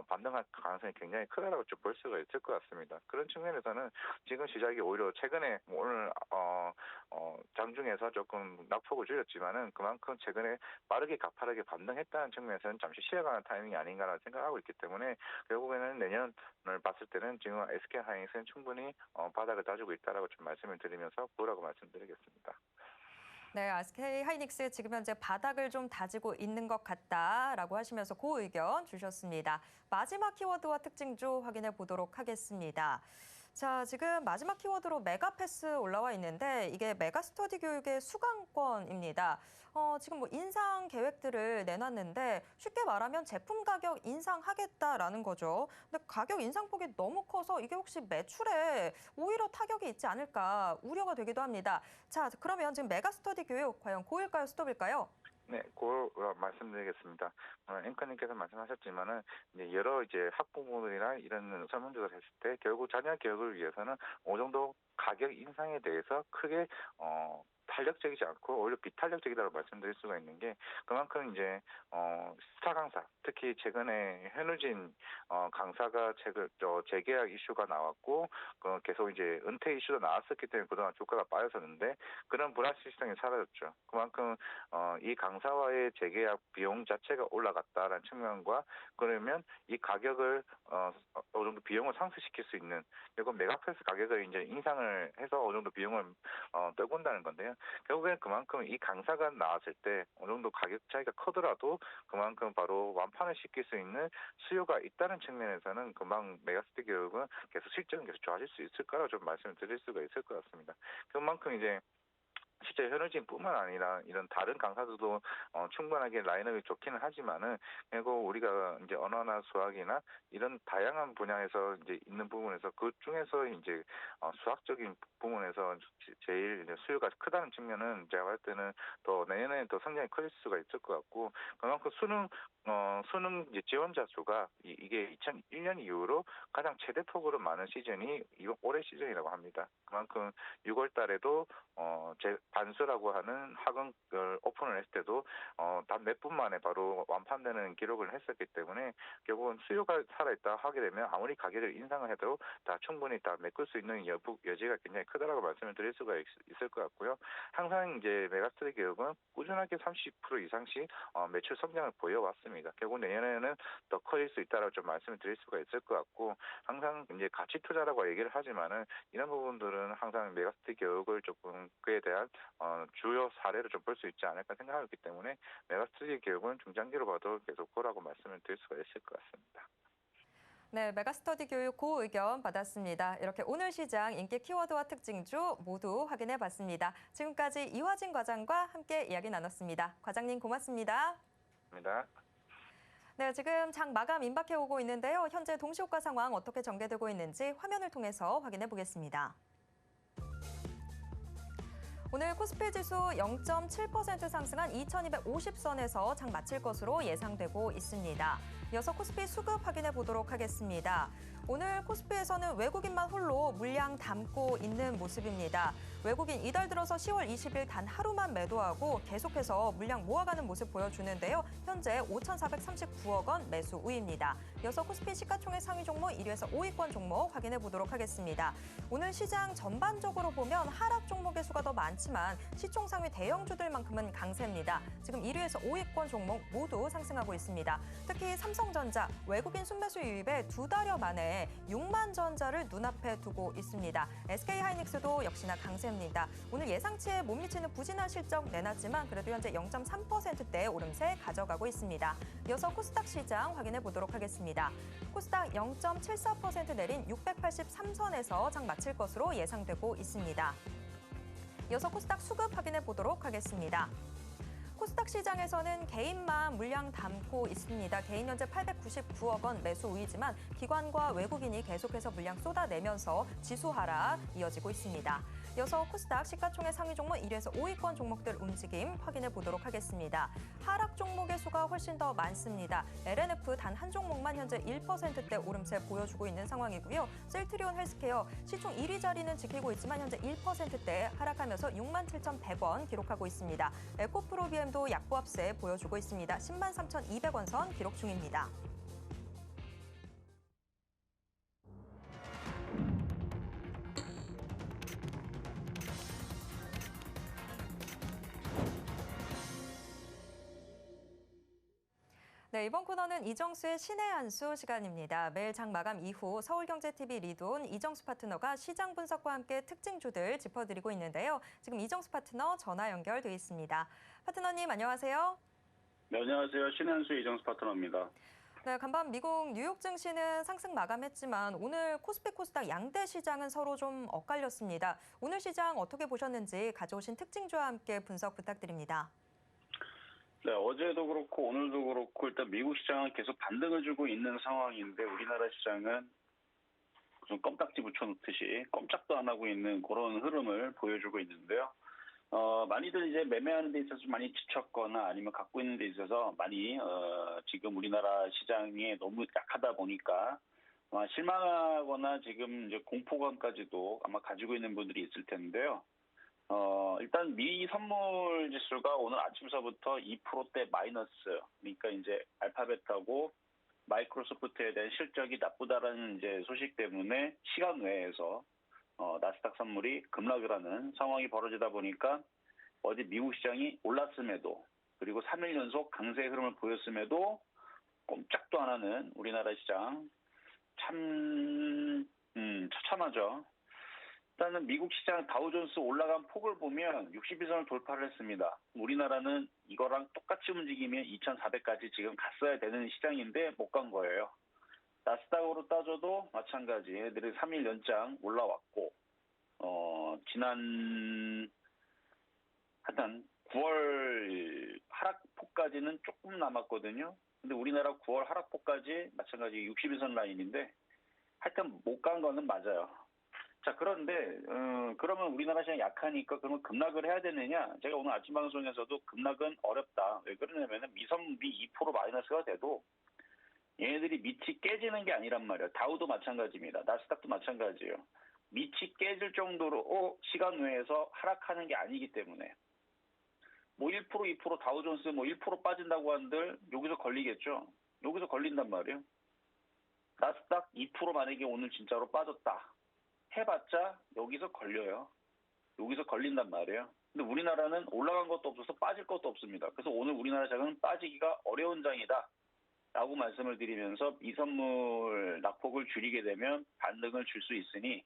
반등할 가능성이 굉장히 크다라고 좀 볼 수가 있을 것 같습니다. 그런 측면에서는 지금 시작이 오히려 최근에 오늘 장중에서 조금 낙폭을 줄였지만은 그만큼 최근에 빠르게 가파르게 반등했다는 측면에서는 잠시 쉬어가는 타이밍이 아닌가라는 생각하고 있기 때문에 결국에는 내년을 봤을 때는 지금 SK하이닉스는 충분히 바닥을 다지고 있다라고 좀 말씀을 드리면서 보라고 말씀드리겠습니다. 네, SK하이닉스 지금 현재 바닥을 좀 다지고 있는 것 같다라고 하시면서 그 의견 주셨습니다. 마지막 키워드와 특징주 확인해 보도록 하겠습니다. 자, 지금 마지막 키워드로 메가패스 올라와 있는데 이게 메가스터디 교육의 수강권입니다. 지금 뭐 인상 계획들을 내놨는데 쉽게 말하면 제품 가격 인상하겠다라는 거죠. 근데 가격 인상폭이 너무 커서 이게 혹시 매출에 오히려 타격이 있지 않을까 우려가 되기도 합니다. 자, 그러면 지금 메가스터디 교육 과연 고일까요, 스톱일까요? 네, 그 말씀드리겠습니다. 앵커님께서 말씀하셨지만은 이제 여러 이제 학부모들이나 이런 설문조사를 했을 때 결국 자녀 교육을 위해서는 어느 정도 가격 인상에 대해서 크게 탄력적이지 않고 오히려 비탄력적이라고 말씀드릴 수가 있는 게 그만큼 이제 스타 강사, 특히 최근에 현우진 강사가 재계약 이슈가 나왔고 계속 이제 은퇴 이슈도 나왔었기 때문에 그동안 주가가 빠졌었는데 그런 불확실성이 사라졌죠. 그만큼 이 강사와의 재계약 비용 자체가 올라갔다라는 측면과 그러면 이 가격을 어느 정도 비용을 상쇄시킬 수 있는 결국 메가패스 가격을 이제 인상을 해서 어느 정도 비용을 떨군다는 건데요. 결국엔 그만큼 이 강사가 나왔을 때 어느 정도 가격 차이가 크더라도 그만큼 바로 완판을 시킬 수 있는 수요가 있다는 측면에서는 금방 메가스터디 교육은 계속 실적은 계속 좋아질 수 있을 거라고 좀 말씀을 드릴 수가 있을 것 같습니다. 그만큼 이제 실제 현우진뿐만 아니라 이런 다른 강사들도 충분하게 라인업이 좋기는 하지만은 결국 우리가 이제 언어나 수학이나 이런 다양한 분야에서 이제 있는 부분에서 그 중에서 이제 수학적인 부분에서 제일 이제 수요가 크다는 측면은 제가 봤을 때는 더 내년에 더 성장이 커질 수가 있을 것 같고 그만큼 수능 이제 지원자 수가 이게 2001년 이후로 가장 최대폭으로 많은 시즌이 이번 올해 시즌이라고 합니다. 그만큼 6월 달에도 제 반수라고 하는 학원을 오픈을 했을 때도 단 몇 분 만에 바로 완판되는 기록을 했었기 때문에 결국은 수요가 살아있다 하게 되면 아무리 가격을 인상을 해도 다 충분히 다 메꿀 수 있는 여지가 굉장히 크다라고 말씀을 드릴 수가 있을 것 같고요. 항상 이제 메가스터디 교육은 꾸준하게 30% 이상씩 매출 성장을 보여왔습니다. 결국 내년에는 더 커질 수 있다라고 좀 말씀을 드릴 수가 있을 것 같고 항상 이제 가치 투자라고 얘기를 하지만은 이런 부분들은 항상 메가스터디 교육을 조금 그에 대한 주요 사례를 좀 볼 수 있지 않을까 생각하기 때문에 메가스터디 교육은 중장기로 봐도 계속 보라고 말씀을 드릴 수가 있을 것 같습니다. 네, 메가스터디 교육 고 의견 받았습니다. 이렇게 오늘 시장 인기 키워드와 특징주 모두 확인해 봤습니다. 지금까지 이화진 과장과 함께 이야기 나눴습니다. 과장님 고맙습니다. 감사합니다. 네, 지금 장 마감 임박해 오고 있는데요. 현재 동시효과 상황 어떻게 전개되고 있는지 화면을 통해서 확인해 보겠습니다. 오늘 코스피 지수 0.7% 상승한 2250선에서 장 마칠 것으로 예상되고 있습니다. 이어서 코스피 수급 확인해 보도록 하겠습니다. 오늘 코스피에서는 외국인만 홀로 물량 담고 있는 모습입니다. 외국인 이달 들어서 10월 20일 단 하루만 매도하고 계속해서 물량 모아가는 모습 보여주는데요. 현재 5,439억 원 매수 우위입니다. 이어서 코스피 시가총액 상위 종목 1위에서 5위권 종목 확인해 보도록 하겠습니다. 오늘 시장 전반적으로 보면 하락 종목의 수가 더 많지만 시총 상위 대형주들만큼은 강세입니다. 지금 1위에서 5위권 종목 모두 상승하고 있습니다. 특히 삼성전자 외국인 순매수 유입에 2달여 만에 6만 전자를 눈앞에 두고 있습니다. SK하이닉스도 역시나 강세입니다. 오늘 예상치에 못 미치는 부진한 실적 내놨지만 그래도 현재 0.3%대 오름세 가져가고 있습니다. 이어서 코스닥 시장 확인해 보도록 하겠습니다. 코스닥 0.74% 내린 683선에서 장 마칠 것으로 예상되고 있습니다. 이어서 코스닥 수급 확인해 보도록 하겠습니다. 코스닥 시장에서는 개인만 물량 담고 있습니다. 개인 현재 899억 원 매수 우위지만 기관과 외국인이 계속해서 물량 쏟아내면서 지수 하락 이어지고 있습니다. 이어서 코스닥 시가총액 상위 종목 1위에서 5위권 종목들 움직임 확인해 보도록 하겠습니다. 하락 종목의 수가 훨씬 더 많습니다. LNF 단 한 종목만 현재 1%대 오름세 보여주고 있는 상황이고요. 셀트리온 헬스케어 시총 1위 자리는 지키고 있지만 현재 1%대 하락하면서 67,100원 기록하고 있습니다. 에코프로비엠도 약보합세 보여주고 있습니다. 103,200원 선 기록 중입니다. 네, 이번 코너는 이정수의 신의 한 수 시간입니다. 매일 장 마감 이후 서울경제TV 리돈 이정수 파트너가 시장 분석과 함께 특징주들 짚어드리고 있는데요. 지금 이정수 파트너 전화 연결돼 있습니다. 파트너님 안녕하세요. 네, 안녕하세요. 신의 한 수 이정수 파트너입니다. 네, 간밤 미국 뉴욕 증시는 상승 마감했지만 오늘 코스피 코스닥 양대 시장은 서로 좀 엇갈렸습니다. 오늘 시장 어떻게 보셨는지 가져오신 특징주와 함께 분석 부탁드립니다. 네, 어제도 그렇고 오늘도 그렇고 일단 미국 시장은 계속 반등을 주고 있는 상황인데 우리나라 시장은 좀 껌딱지 붙여놓듯이 꼼짝도 안 하고 있는 그런 흐름을 보여주고 있는데요. 많이들 이제 매매하는 데 있어서 많이 지쳤거나 아니면 갖고 있는 데 있어서 많이 지금 우리나라 시장이 너무 약하다 보니까 아마 실망하거나 지금 이제 공포감까지도 아마 가지고 있는 분들이 있을 텐데요. 일단 미 선물 지수가 오늘 아침서부터 2%대 마이너스, 그러니까 이제 알파벳하고 마이크로소프트에 대한 실적이 나쁘다라는 이제 소식 때문에 시간 외에서 나스닥 선물이 급락을 하는 상황이 벌어지다 보니까 어제 미국 시장이 올랐음에도 그리고 3일 연속 강세 흐름을 보였음에도 꼼짝도 안 하는 우리나라 시장 참 처참하죠. 일단은 미국 시장 다우존스 올라간 폭을 보면 62선을 돌파를 했습니다. 우리나라는 이거랑 똑같이 움직이면 2,400까지 지금 갔어야 되는 시장인데 못 간 거예요. 나스닥으로 따져도 마찬가지 애들이 3일 연장 올라왔고 지난 하여튼 9월 하락폭까지는 조금 남았거든요. 근데 우리나라 9월 하락폭까지 마찬가지 60일선 라인인데 하여튼 못 간 거는 맞아요. 자, 그런데 그러면 우리나라 시장이 약하니까 그러면 급락을 해야 되느냐? 제가 오늘 아침 방송에서도 급락은 어렵다. 왜 그러냐면 미성비 2% 마이너스가 돼도 얘네들이 밑이 깨지는 게 아니란 말이에요. 다우도 마찬가지입니다. 나스닥도 마찬가지예요. 밑이 깨질 정도로 시간 외에서 하락하는 게 아니기 때문에 뭐 1%, 2% 다우존스 뭐 1% 빠진다고 한들 여기서 걸리겠죠. 여기서 걸린단 말이에요. 나스닥 2% 만약에 오늘 진짜로 빠졌다 해봤자 여기서 걸려요. 여기서 걸린단 말이에요. 근데 우리나라는 올라간 것도 없어서 빠질 것도 없습니다. 그래서 오늘 우리나라 장은 빠지기가 어려운 장이다 라고 말씀을 드리면서 이 선물 낙폭을 줄이게 되면 반등을 줄 수 있으니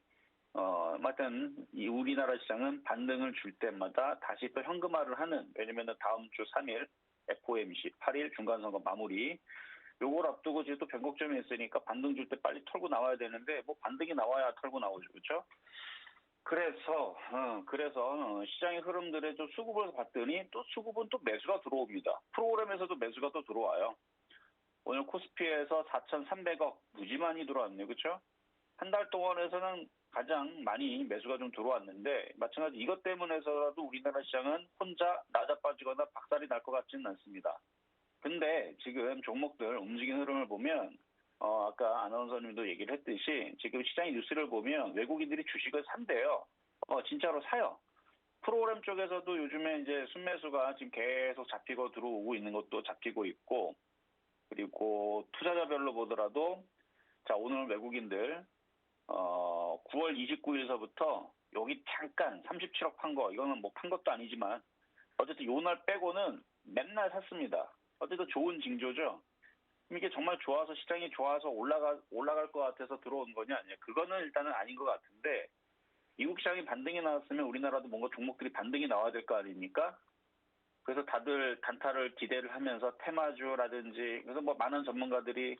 하여튼 이 우리나라 시장은 반등을 줄 때마다 다시 또 현금화를 하는, 왜냐면 다음 주 3일 FOMC 8일 중간선거 마무리 요걸 앞두고 지금 또 변곡점이 있으니까 반등 줄 때 빨리 털고 나와야 되는데 뭐 반등이 나와야 털고 나오죠. 그렇죠? 그래서 시장의 흐름들의 좀 수급을 봤더니 또 수급은 또 매수가 들어옵니다. 프로그램에서도 매수가 또 들어와요. 오늘 코스피에서 4,300억 무지 많이 들어왔네요. 그렇죠? 한 달 동안에서는 가장 많이 매수가 좀 들어왔는데 마찬가지 이것 때문에서라도 우리나라 시장은 혼자 낮아빠지거나 박살이 날 것 같지는 않습니다. 근데 지금 종목들 움직이는 흐름을 보면 아까 아나운서님도 얘기를 했듯이 지금 시장의 뉴스를 보면 외국인들이 주식을 산대요. 진짜로 사요. 프로그램 쪽에서도 요즘에 이제 순매수가 지금 계속 잡히고 들어오고 있는 것도 잡히고 있고, 그리고 투자자별로 보더라도 자, 오늘 외국인들 9월 29일서부터 여기 잠깐 37억 판 거, 이거는 뭐 판 것도 아니지만 어쨌든 요날 빼고는 맨날 샀습니다. 어쨌든 좋은 징조죠. 이게 정말 좋아서 시장이 좋아서 올라갈 것 같아서 들어온 거냐? 아니야. 그거는 일단은 아닌 것 같은데 미국 시장이 반등이 나왔으면 우리나라도 뭔가 종목들이 반등이 나와야 될 거 아닙니까? 그래서 다들 단타를 기대를 하면서 테마주라든지 그래서 뭐 많은 전문가들이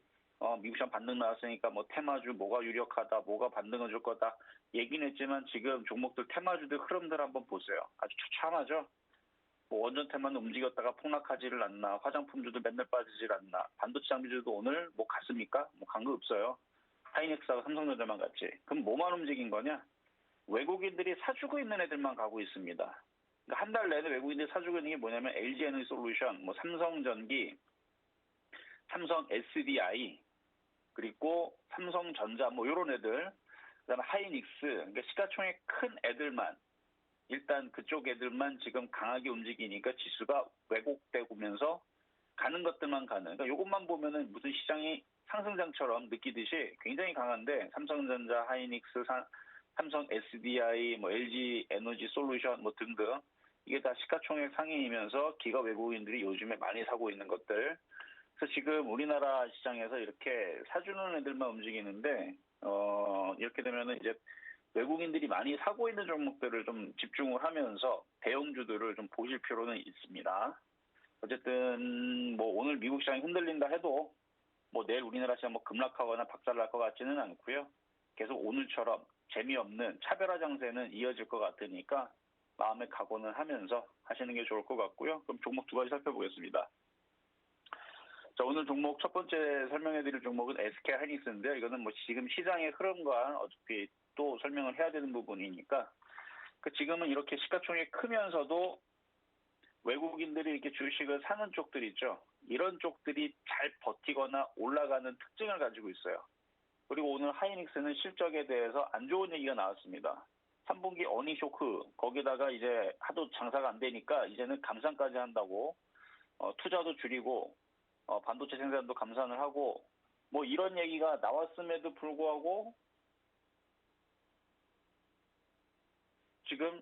미국 시장 반등 나왔으니까 뭐 테마주 뭐가 유력하다, 뭐가 반등을 줄 거다 얘기는 했지만 지금 종목들 테마주들 흐름들 한번 보세요. 아주 처참하죠. 뭐 원전 테마는 움직였다가 폭락하지를 않나, 화장품주도 맨날 빠지질 않나, 반도체 장비주도 오늘 뭐 갔습니까? 뭐 간 거 없어요. 하이닉스하고 삼성전자만 갔지. 그럼 뭐만 움직인 거냐? 외국인들이 사주고 있는 애들만 가고 있습니다. 그러니까 한 달 내내 외국인들이 사주고 있는 게 뭐냐면 LG 에너지 솔루션, 뭐 삼성전기, 삼성 SDI, 그리고 삼성전자 뭐 이런 애들, 그다음에 하이닉스, 그러니까 시가총액 큰 애들만 일단 그쪽 애들만 지금 강하게 움직이니까 지수가 왜곡되면서 가는 것들만 가는. 그러니까 이것만 보면은 무슨 시장이 상승장처럼 느끼듯이 굉장히 강한데 삼성전자, 하이닉스, 삼성 SDI, 뭐 LG 에너지 솔루션 뭐 등등 이게 다 시가총액 상위이면서 기가 외국인들이 요즘에 많이 사고 있는 것들. 그래서 지금 우리나라 시장에서 이렇게 사주는 애들만 움직이는데 이렇게 되면은 이제 외국인들이 많이 사고 있는 종목들을 좀 집중을 하면서 대형주들을 좀 보실 필요는 있습니다. 어쨌든 뭐 오늘 미국 시장이 흔들린다 해도 뭐 내일 우리나라 시장 뭐 급락하거나 박살날 것 같지는 않고요. 계속 오늘처럼 재미없는 차별화 장세는 이어질 것 같으니까 마음의 각오는 하면서 하시는 게 좋을 것 같고요. 그럼 종목 두 가지 살펴보겠습니다. 자, 오늘 종목 첫 번째 설명해드릴 종목은 SK 하이닉스인데요. 이거는 뭐 지금 시장의 흐름과 어차피 또 설명을 해야 되는 부분이니까 지금은 이렇게 시가총액이 크면서도 외국인들이 이렇게 주식을 사는 쪽들 있죠. 이런 쪽들이 잘 버티거나 올라가는 특징을 가지고 있어요. 그리고 오늘 하이닉스는 실적에 대해서 안 좋은 얘기가 나왔습니다. 3분기 어닝 쇼크, 거기다가 이제 하도 장사가 안 되니까 이제는 감산까지 한다고 투자도 줄이고 반도체 생산도 감산을 하고 뭐 이런 얘기가 나왔음에도 불구하고 지금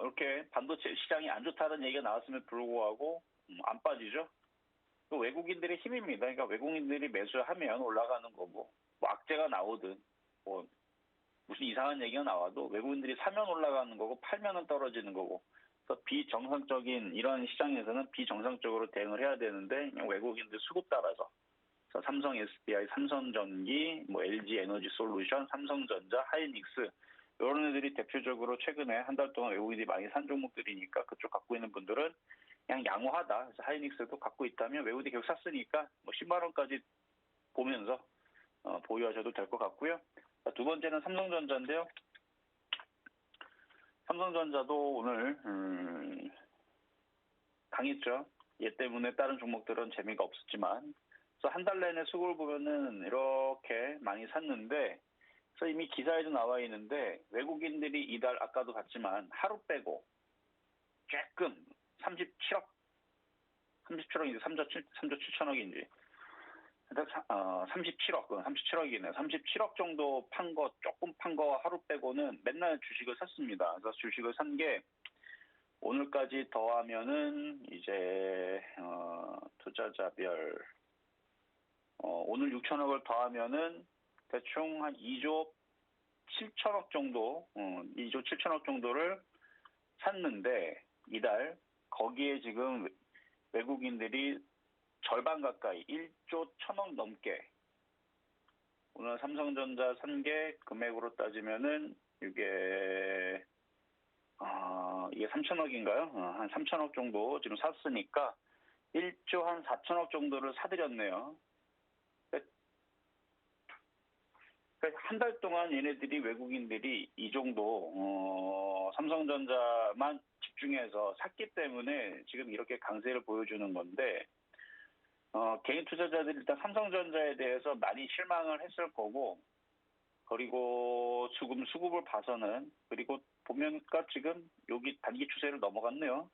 이렇게 반도체 시장이 안 좋다는 얘기가 나왔음에도 불구하고 안 빠지죠. 외국인들의 힘입니다. 그러니까 외국인들이 매수하면 올라가는 거고 뭐 악재가 나오든 뭐 무슨 이상한 얘기가 나와도 외국인들이 사면 올라가는 거고 팔면은 떨어지는 거고. 그래서 비정상적인 이런 시장에서는 비정상적으로 대응을 해야 되는데 외국인들 수급 따라서 삼성 SDI, 삼성전기, 뭐 LG 에너지 솔루션, 삼성전자, 하이닉스 이런 애들이 대표적으로 최근에 한 달 동안 외국인들이 많이 산 종목들이니까 그쪽 갖고 있는 분들은 그냥 양호하다. 그래서 하이닉스도 갖고 있다면 외국인이 계속 샀으니까 뭐 10만 원까지 보면서 보유하셔도 될 것 같고요. 자, 두 번째는 삼성전자인데요. 삼성전자도 오늘 강했죠. 얘 때문에 다른 종목들은 재미가 없었지만 그래서 한 달 내내 수급을 보면은 이렇게 많이 샀는데 그래서 이미 기사에도 나와 있는데 외국인들이 이달 아까도 봤지만 하루 빼고 조금 37억 37억인지 3조 7천억인지 37억이네요. 37억 정도 판 거, 조금 판 거 하루 빼고는 맨날 주식을 샀습니다. 그래서 주식을 산 게 오늘까지 더하면은 이제 투자자별 오늘 6천억을 더하면은 대충 한 2조 7천억 정도, 2조 7천억 정도를 샀는데 이달 거기에 지금 외국인들이 절반 가까이 1조 1천억 넘게 오늘 삼성전자 산 게 금액으로 따지면은 이게 3천억인가요? 한 3천억 정도 지금 샀으니까 1조 한 4천억 정도를 사들였네요. 한 달 동안 얘네들이 외국인들이 이 정도 삼성전자만 집중해서 샀기 때문에 지금 이렇게 강세를 보여주는 건데 개인 투자자들이 일단 삼성전자에 대해서 많이 실망을 했을 거고 그리고 지금 수급을 봐서는 그리고 보면까 지금 여기 단기 추세를 넘어갔네요.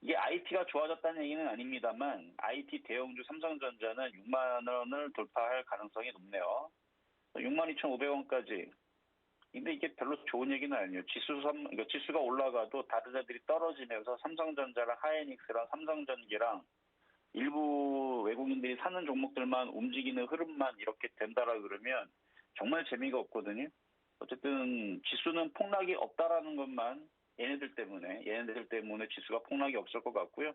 이게 IT가 좋아졌다는 얘기는 아닙니다만 IT 대형주 삼성전자는 6만 원을 돌파할 가능성이 높네요. 62,500원까지. 근데 이게 별로 좋은 얘기는 아니에요. 지수가 올라가도 다른 애들이 떨어지면서 삼성전자랑 하이닉스랑 삼성전기랑 일부 외국인들이 사는 종목들만 움직이는 흐름만 이렇게 된다라 그러면 정말 재미가 없거든요. 어쨌든 지수는 폭락이 없다라는 것만 얘네들 때문에 지수가 폭락이 없을 것 같고요.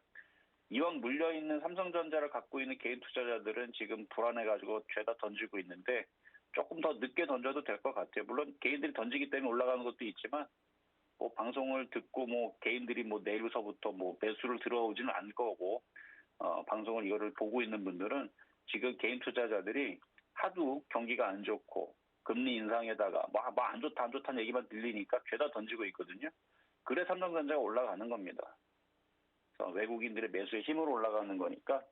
이왕 물려있는 삼성전자를 갖고 있는 개인 투자자들은 지금 불안해가지고 죄다 던지고 있는데 조금 더 늦게 던져도 될 것 같아요. 물론 개인들이 던지기 때문에 올라가는 것도 있지만 뭐 방송을 듣고 뭐 개인들이 뭐 내일서부터 뭐 매수를 들어오지는 않을 거고 방송을 이거를 보고 있는 분들은 지금 개인 투자자들이 하도 경기가 안 좋고 금리 인상에다가 뭐 안 좋다는 얘기만 들리니까 죄다 던지고 있거든요. 그래 삼성전자가 올라가는 겁니다. 그래서 외국인들의 매수의 힘으로 올라가는 거니까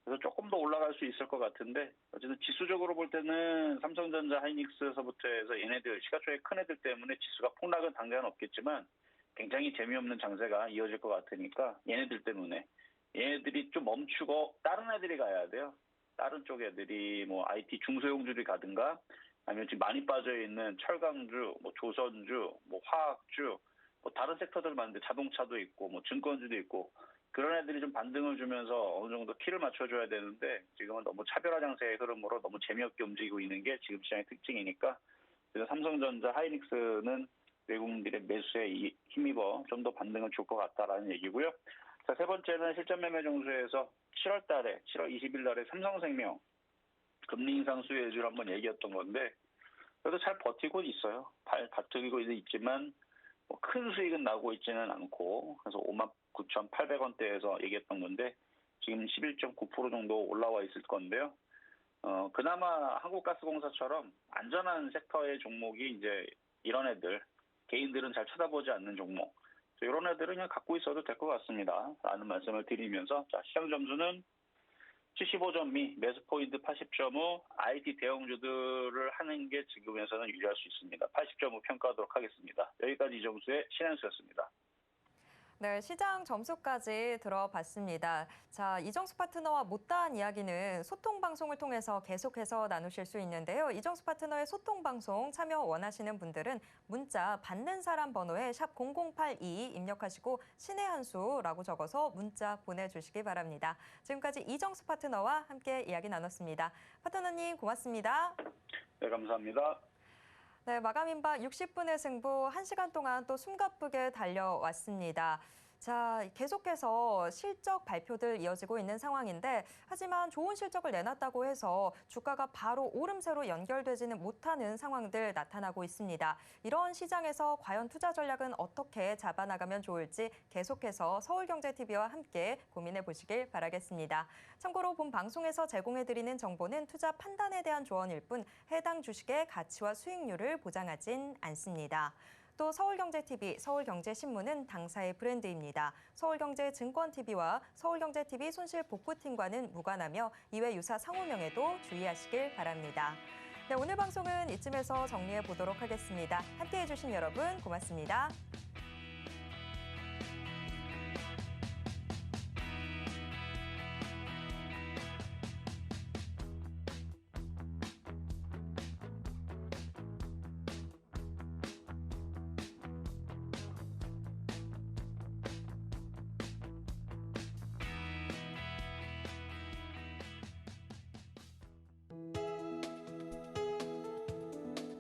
그래서 조금 더 올라갈 수 있을 것 같은데 어쨌든 지수적으로 볼 때는 삼성전자, 하이닉스에서부터 해서 얘네들 시가총액 큰 애들 때문에 지수가 폭락은 당장은 없겠지만 굉장히 재미없는 장세가 이어질 것 같으니까 얘네들 때문에 얘네들이 좀 멈추고 다른 애들이 가야 돼요. 다른 쪽 애들이 뭐 IT 중소형주들이 가든가 아니면 지금 많이 빠져 있는 철강주, 뭐 조선주, 뭐 화학주, 뭐 다른 섹터들 많은데 자동차도 있고 뭐 증권주도 있고 그런 애들이 좀 반등을 주면서 어느 정도 키를 맞춰줘야 되는데 지금은 너무 차별화 장세의 흐름으로 너무 재미없게 움직이고 있는 게 지금 시장의 특징이니까 그래서 삼성전자, 하이닉스는 외국인들의 매수에 힘입어 좀 더 반등을 줄 것 같다라는 얘기고요. 자, 세 번째는 실전 매매 정수에서 7월 20일 날에 삼성생명 금리 인상 수혜주를 한번 얘기했던 건데 그래도 잘 버티고 있어요. 버티고 있지만 뭐 큰 수익은 나고 있지는 않고 그래서 59,800원대에서 얘기했던 건데 지금 11.9% 정도 올라와 있을 건데요. 그나마 한국가스공사처럼 안전한 섹터의 종목이 이제 이런 애들 개인들은 잘 쳐다보지 않는 종목 이런 애들은 그냥 갖고 있어도 될 것 같습니다. 라는 말씀을 드리면서 자, 시장 점수는 75.2, 매수 포인트 80.5, IT 대형주들을 하는 게 지금에서는 유리할 수 있습니다. 80.5 평가하도록 하겠습니다. 여기까지 이정수의 신한수였습니다. 네, 시장 점수까지 들어봤습니다. 자, 이정수 파트너와 못다한 이야기는 소통 방송을 통해서 계속해서 나누실 수 있는데요. 이정수 파트너의 소통 방송 참여 원하시는 분들은 문자 받는 사람 번호에 샵 0082 입력하시고 신의 한 수라고 적어서 문자 보내주시기 바랍니다. 지금까지 이정수 파트너와 함께 이야기 나눴습니다. 파트너님 고맙습니다. 네, 감사합니다. 네, 마감인박 60분의 승부 1시간 동안 또 숨가쁘게 달려왔습니다. 자, 계속해서 실적 발표들 이어지고 있는 상황인데 하지만 좋은 실적을 내놨다고 해서 주가가 바로 오름세로 연결되지는 못하는 상황들 나타나고 있습니다. 이런 시장에서 과연 투자 전략은 어떻게 잡아나가면 좋을지 계속해서 서울경제TV와 함께 고민해 보시길 바라겠습니다. 참고로 본 방송에서 제공해드리는 정보는 투자 판단에 대한 조언일 뿐 해당 주식의 가치와 수익률을 보장하진 않습니다. 또 서울경제TV, 서울경제신문은 당사의 브랜드입니다. 서울경제증권TV와 서울경제TV 손실복구팀과는 무관하며 이외 유사 상호명에도 주의하시길 바랍니다. 네, 오늘 방송은 이쯤에서 정리해 보도록 하겠습니다. 함께해 주신 여러분 고맙습니다.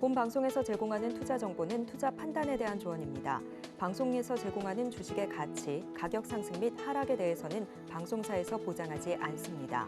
본 방송에서 제공하는 투자 정보는 투자 판단에 대한 조언입니다. 방송에서 제공하는 주식의 가치, 가격 상승 및 하락에 대해서는 방송사에서 보장하지 않습니다.